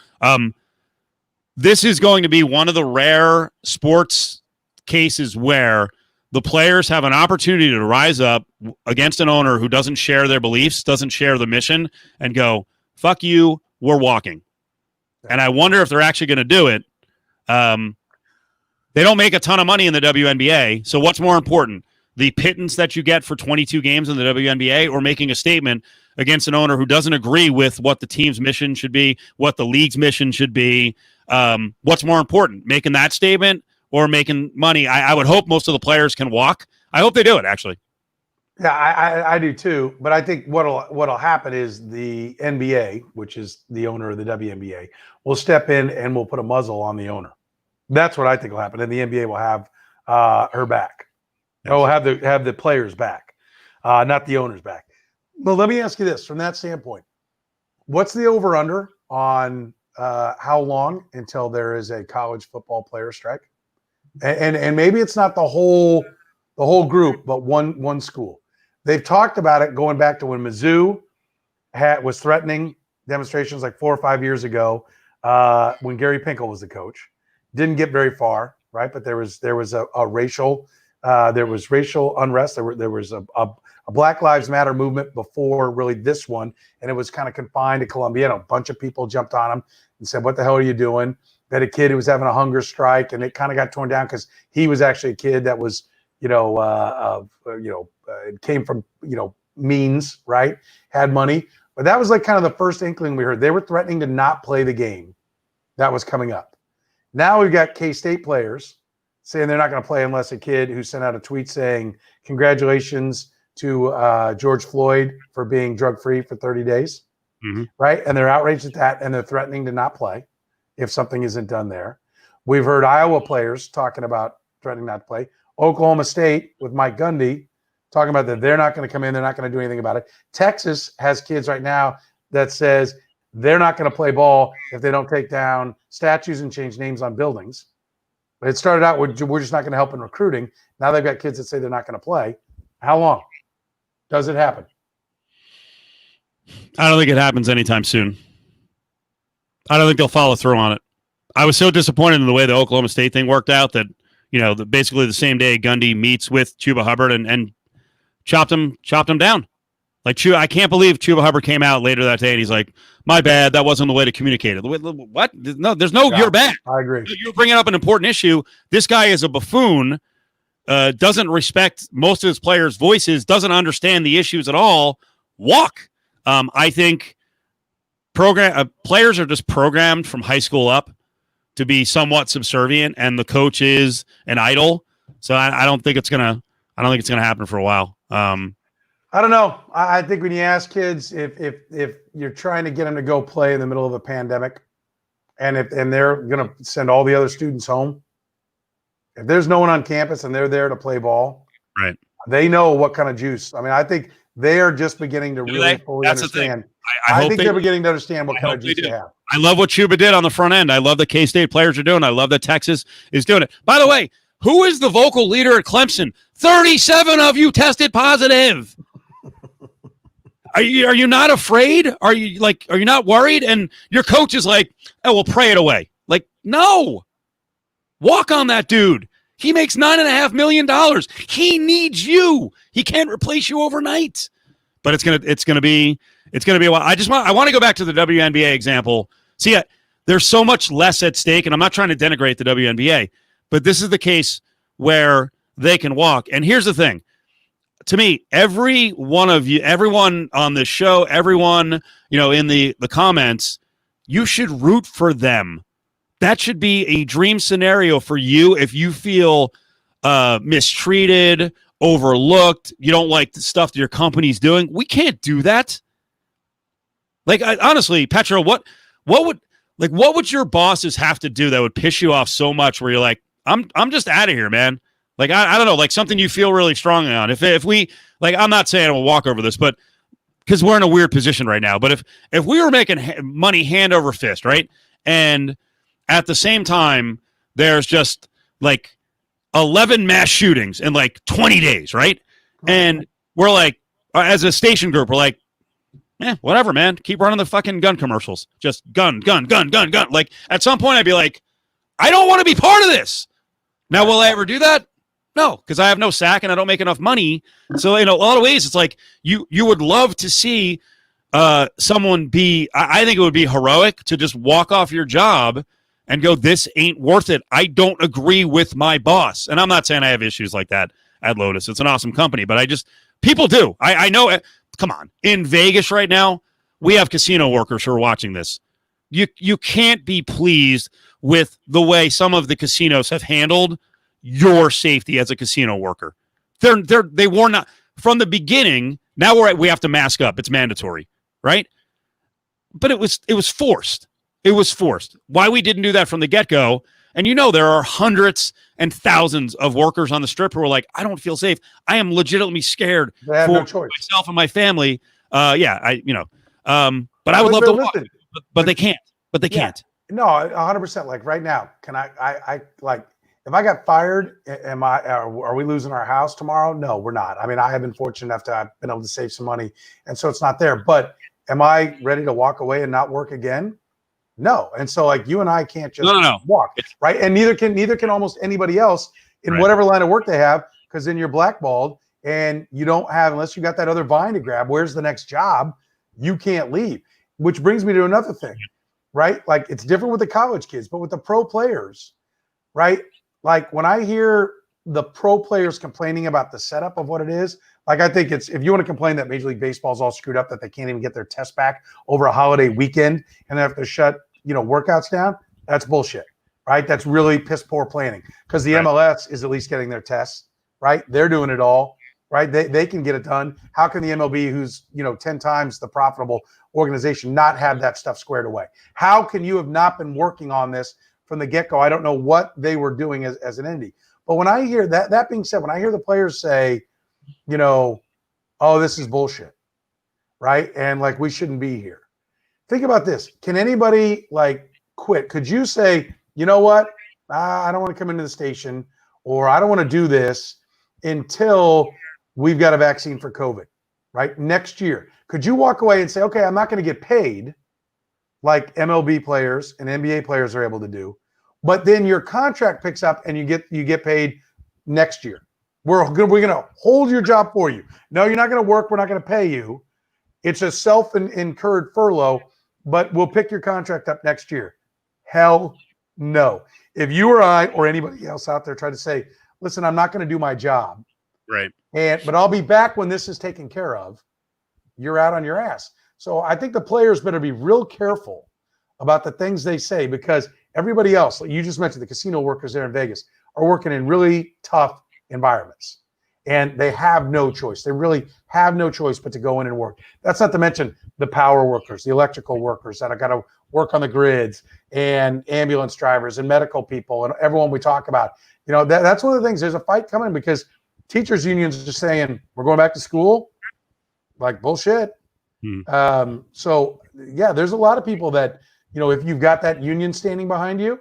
Speaker 1: This is going to be one of the rare sports cases where the players have an opportunity to rise up against an owner who doesn't share their beliefs, doesn't share the mission, and go, fuck you, we're walking. And I wonder if they're actually going to do it. They don't make a ton of money in the WNBA, so what's more important? The pittance that you get for 22 games in the WNBA, or making a statement against an owner who doesn't agree with what the team's mission should be, what the league's mission should be? What's more important, making that statement or making money? I would hope most of the players can walk. I hope they do it, actually.
Speaker 2: Yeah, I do too. But I think what'll happen is the NBA, which is the owner of the WNBA, will step in and will put a muzzle on the owner. That's what I think will happen, and the NBA will have her back.
Speaker 1: Yes.
Speaker 2: Or will have the players back, not the owners back. But let me ask you this: from that standpoint, what's the over under on how long until there is a college football player strike? And maybe it's not the whole group, but one school. They've talked about it going back to when Mizzou was threatening demonstrations like 4 or 5 years ago, when Gary Pinkel was the coach. Didn't get very far, right? But there was a racial unrest. There was a Black Lives Matter movement before really this one, and it was kind of confined to Columbia. And a bunch of people jumped on him and said, "What the hell are you doing?" They had a kid who was having a hunger strike, and it kind of got torn down because he was actually a kid that was, it came from, means, right? Had money. But that was like kind of the first inkling we heard. They were threatening to not play the game that was coming up. Now we've got K-State players saying they're not going to play unless a kid who sent out a tweet saying, "Congratulations to George Floyd for being drug-free for 30 days.
Speaker 1: Mm-hmm.
Speaker 2: Right? And they're outraged at that, and they're threatening to not play if something isn't done there. We've heard Iowa players talking about threatening not to play. Oklahoma State with Mike Gundy talking about that they're not going to come in, they're not going to do anything about it. Texas has kids right now that says they're not going to play ball if they don't take down statues and change names on buildings. But it started out with, we're just not going to help in recruiting. Now they've got kids that say they're not going to play. How long does it happen?
Speaker 1: I don't think it happens anytime soon. I don't think they'll follow through on it. I was so disappointed in the way the Oklahoma State thing worked out that, basically the same day Gundy meets with Chuba Hubbard and chopped him down. Like, I can't believe Chuba Hubbard came out later that day and he's like, "My bad, that wasn't the way to communicate it." What? No, there's no, you're bad.
Speaker 2: I agree.
Speaker 1: You're bringing up an important issue. This guy is a buffoon, doesn't respect most of his players' voices, doesn't understand the issues at all. Walk. I think players are just programmed from high school up to be somewhat subservient, and the coach is an idol. So I don't think it's gonna happen for a while.
Speaker 2: I don't know. I think when you ask kids if you're trying to get them to go play in the middle of a pandemic, and they're gonna send all the other students home, if there's no one on campus and they're there to play ball,
Speaker 1: right?
Speaker 2: They know what kind of juice. I mean, I think they are just beginning to really fully understand. I think they're beginning to understand what kind of juice they have.
Speaker 1: I love what Chuba did on the front end. I love the K-State players are doing. I love that Texas is doing it. By the way, who is the vocal leader at Clemson? 37 of you tested positive. Are you not afraid? Are you not worried? And your coach is like, "Oh, we'll pray it away." Like, no. Walk on that dude. He makes $9.5 million. He needs you. He can't replace you overnight. But it's gonna be a while. I want to go back to the WNBA example. See, there's so much less at stake, and I'm not trying to denigrate the WNBA, but this is the case where they can walk. And here's the thing. To me, every one of you, everyone on this show, everyone, in the comments, you should root for them. That should be a dream scenario for you if you feel mistreated, overlooked, you don't like the stuff that your company's doing. We can't do that. Like, honestly, Petro, what would your bosses have to do that would piss you off so much where you're like, I'm just out of here, man? Like, I don't know, like something you feel really strongly on. If we, like, I'm not saying we'll walk over this, but because we're in a weird position right now, but if we were making money hand over fist, right? And at the same time, there's just like 11 mass shootings in like 20 days, right? And we're like, as a station group, we're like, whatever, man. Keep running the fucking gun commercials. Just gun. Like, at some point, I'd be like, I don't want to be part of this. Now, will I ever do that? No, because I have no sack and I don't make enough money. So, in a lot of ways, it's like you would love to see someone be, I think it would be heroic to just walk off your job and go, "This ain't worth it. I don't agree with my boss." And I'm not saying I have issues like that at Lotus. It's an awesome company, but people do. I know. Come on. In Vegas right now, we have casino workers who are watching this. You can't be pleased with the way some of the casinos have handled your safety as a casino worker. They were not. from the beginning. Now we have to mask up. It's mandatory, right? But it was forced. It was forced. Why we didn't do that from the get-go? And there are hundreds and thousands of workers on the strip who are like, I don't feel safe. I am legitimately scared
Speaker 2: They have
Speaker 1: for
Speaker 2: no choice.
Speaker 1: myself and my family. But I would love to walk, but they can't. But they can't.
Speaker 2: No, 100%. Like right now, can I like if I got fired, are we losing our house tomorrow? No, we're not. I mean, I have been fortunate enough to have been able to save some money, and so it's not there. But am I ready to walk away and not work again? No. And so like you and I can't just walk, right? And neither can almost anybody else in whatever line of work they have, because then you're blackballed and you don't have, unless you got that other vine to grab, where's the next job? You can't leave. Which brings me to another thing, right? Like it's different with the college kids, but with the pro players, right? Like when I hear the pro players complaining about the setup of what it is, like I think it's, if you want to complain that Major League Baseball is all screwed up, that they can't even get their test back over a holiday weekend and they have to shut, workouts down, that's bullshit, right? That's really piss poor planning, because the MLS is at least getting their tests, right? They're doing it all, right? They can get it done. How can the MLB, who's 10 times the profitable organization, not have that stuff squared away? How can you have not been working on this from the get-go? I don't know what they were doing as an indie. But when I hear that being said, when I hear the players say, oh, this is bullshit, right? And like, we shouldn't be here. Think about this. Can anybody like quit? Could you say, you know what? I don't want to come into the station, or I don't want to do this until we've got a vaccine for COVID, right? Next year. Could you walk away and say, okay, I'm not going to get paid like MLB players and NBA players are able to do, but then your contract picks up and you get paid next year. We're going to hold your job for you. No, you're not going to work. We're not going to pay you. It's a self-incurred furlough, but we'll pick your contract up next year. Hell no. If you or I or anybody else out there try to say, listen, I'm not going to do my job,
Speaker 1: right,
Speaker 2: but I'll be back when this is taken care of, you're out on your ass. So I think the players better be real careful about the things they say, because everybody else, like you just mentioned, the casino workers there in Vegas are working in really tough environments, and they have no choice. They really have no choice but to go in and work. That's not to mention the power workers, the electrical workers that have got to work on the grids, and ambulance drivers and medical people and everyone we talk about. That's one of the things. There's a fight coming because teachers unions are just saying, we're going back to school. Like, bullshit. So yeah, there's a lot of people that, if you've got that union standing behind you,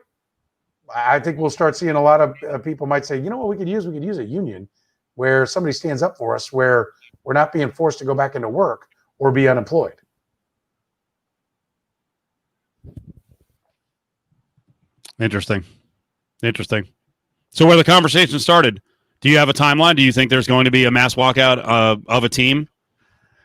Speaker 2: I think we'll start seeing a lot of people might say, you know what, we could use a union where somebody stands up for us, where we're not being forced to go back into work or be unemployed.
Speaker 1: Interesting. So where the conversation started, do you have a timeline? Do you think there's going to be a mass walkout of a team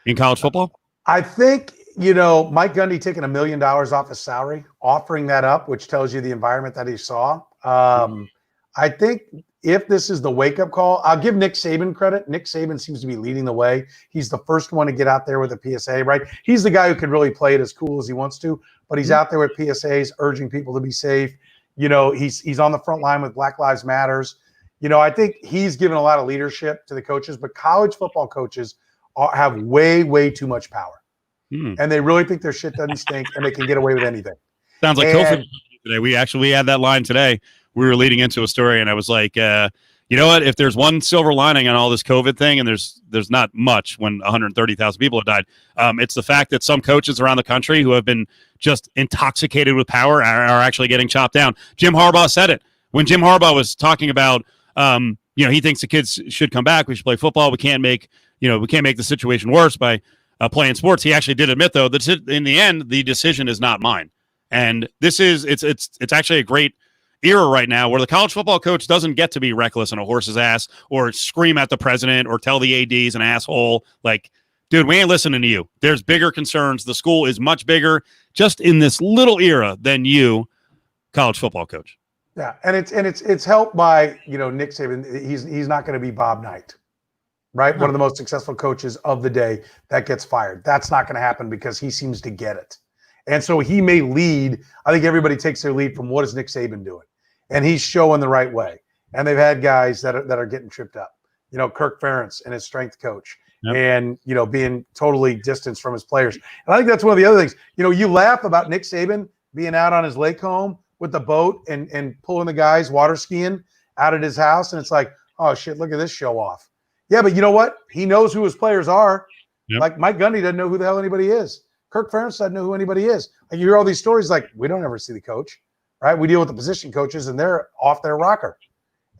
Speaker 1: in college football?
Speaker 2: I think, Mike Gundy taking $1 million off his salary, offering that up, which tells you the environment that he saw. I think if this is the wake-up call, I'll give Nick Saban credit. Nick Saban seems to be leading the way. He's the first one to get out there with a PSA, right? He's the guy who could really play it as cool as he wants to, but he's out there with PSAs, urging people to be safe. He's on the front line with Black Lives Matters. I think he's given a lot of leadership to the coaches, but college football coaches have way, way too much power. And they really think their shit doesn't stink and they can get away with anything.
Speaker 1: Sounds like COVID today. We had that line today. We were leading into a story, and I was like, you know what? If there's one silver lining on all this COVID thing, and there's not much when 130,000 people have died, it's the fact that some coaches around the country who have been just intoxicated with power are actually getting chopped down. Jim Harbaugh said it when Jim Harbaugh was talking about, he thinks the kids should come back. We should play football. We can't make the situation worse by playing sports. He actually did admit, though, that in the end, the decision is not mine. And this is it's actually a great era right now where the college football coach doesn't get to be reckless in a horse's ass or scream at the president or tell the ADs an asshole. Like, dude, we ain't listening to you. There's bigger concerns. The school is much bigger just in this little era than you, college football coach.
Speaker 2: Yeah, and it's helped by, Nick Saban. He's not going to be Bob Knight, right? One of the most successful coaches of the day that gets fired. That's not going to happen because he seems to get it. And so he may lead. I think everybody takes their lead from what is Nick Saban doing? And he's showing the right way. And they've had guys that are getting tripped up. Kirk Ferentz and his strength coach.
Speaker 1: Yep.
Speaker 2: And, being totally distanced from his players. And I think that's one of the other things. You laugh about Nick Saban being out on his lake home with the boat and pulling the guys water skiing out at his house. And it's like, oh, shit, look at this show off. Yeah, but you know what? He knows who his players are.
Speaker 1: Yep.
Speaker 2: Like Mike Gundy doesn't know who the hell anybody is. Kirk Ferentz doesn't know who anybody is. Like you hear all these stories like, we don't ever see the coach, right? We deal with the position coaches, and they're off their rocker.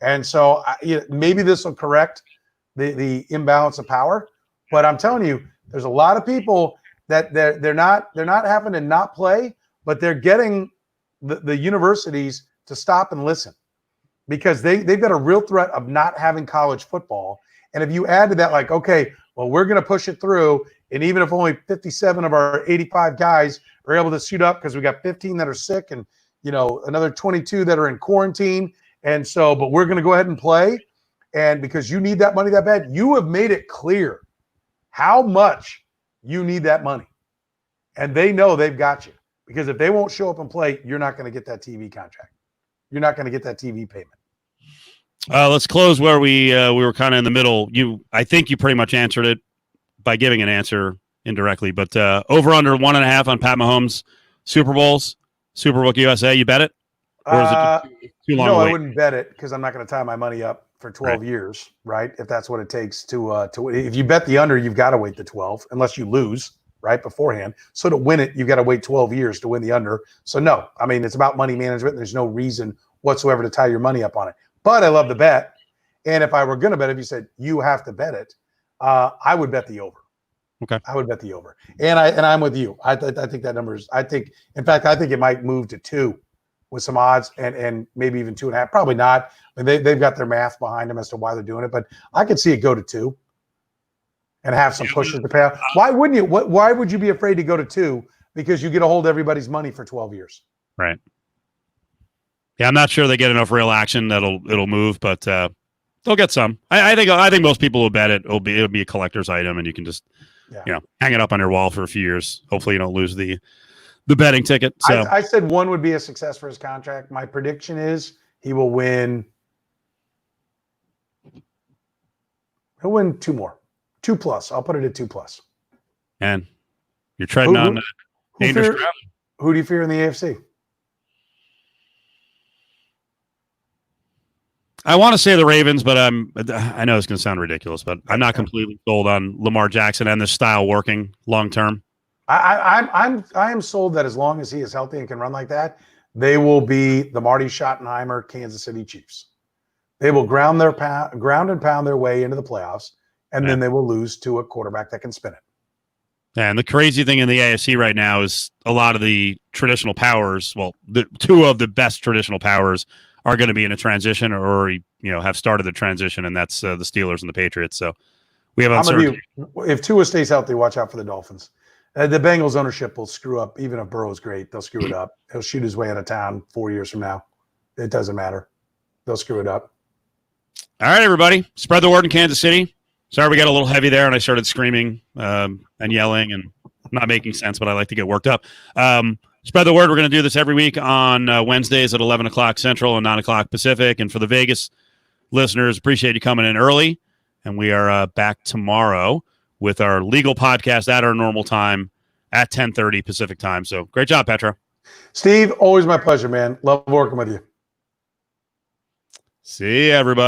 Speaker 2: And so maybe this will correct the imbalance of power. But I'm telling you, there's a lot of people that they're not having to not play, but they're getting the universities to stop and listen because they've got a real threat of not having college football. And if you add to that, like, okay, well, we're going to push it through, and even if only 57 of our 85 guys are able to suit up because we got 15 that are sick and another 22 that are in quarantine, and so, but we're going to go ahead and play, and because you need that money that bad, you have made it clear how much you need that money. And they know they've got you. Because if they won't show up and play, you're not going to get that TV contract. You're not going to get that TV payment.
Speaker 1: Let's close where we were kind of in the middle. I think you pretty much answered it by giving an answer indirectly. But over under 1.5 on Pat Mahomes Super Bowls, Superbook USA. You bet it? Or is it too long?
Speaker 2: No, I wouldn't bet it because I'm not going to tie my money up for 12 years, right? If that's what it takes to if you bet the under, you've got to wait the 12 unless you lose right beforehand. So to win it, you've got to wait 12 years to win the under. So no, I mean, it's about money management. There's no reason whatsoever to tie your money up on it. But I love the bet. And if I were going to bet, if you said you have to bet it, I would bet the over.
Speaker 1: Okay.
Speaker 2: I would bet the over. And I'm with you. I think that number is, in fact, I think it might move to 2 with some odds and maybe even 2.5. Probably not. I mean, they've got their math behind them as to why they're doing it, but I could see it go to 2 and have some pushes to pay out. Why wouldn't you? Why would you be afraid to go to 2? Because you get to hold everybody's money for 12 years.
Speaker 1: Right. Yeah, I'm not sure they get enough real action it'll move, but they'll get some. I think most people will bet it. It'll be a collector's item, and you can just hang it up on your wall for a few years. Hopefully, you don't lose the betting ticket. So
Speaker 2: I said 1 would be a success for his contract. My prediction is he will win. He'll win 2 more, 2+. I'll put it at 2+.
Speaker 1: And you're treading on dangerous ground.
Speaker 2: Who do you fear in the AFC?
Speaker 1: I want to say the Ravens, but I know it's going to sound ridiculous, but I'm not completely sold on Lamar Jackson and this style working long term.
Speaker 2: I am sold that as long as he is healthy and can run like that, they will be the Marty Schottenheimer Kansas City Chiefs. They will ground and pound their way into the playoffs, and then they will lose to a quarterback that can spin it.
Speaker 1: And the crazy thing in the AFC right now is a lot of the traditional powers, well, the 2 of the best traditional powers are going to be in a transition or have started the transition, and that's the Steelers and the Patriots. So we have uncertainty.
Speaker 2: If Tua stays healthy, watch out for the Dolphins. The Bengals ownership will screw up. Even if Burrow's great, they'll screw it up. He'll shoot his way out of town 4 years from now. It doesn't matter. They'll screw it up.
Speaker 1: All right, everybody. Spread the word in Kansas City. Sorry we got a little heavy there, and I started screaming and yelling and not making sense, but I like to get worked up. Spread the word. We're going to do this every week on Wednesdays at 11 o'clock Central and 9 o'clock Pacific. And for the Vegas listeners, appreciate you coming in early. And we are back tomorrow with our legal podcast at our normal time at 10:30 Pacific time. So great job, Petro.
Speaker 2: Steve, always my pleasure, man. Love working with you.
Speaker 1: See you, everybody.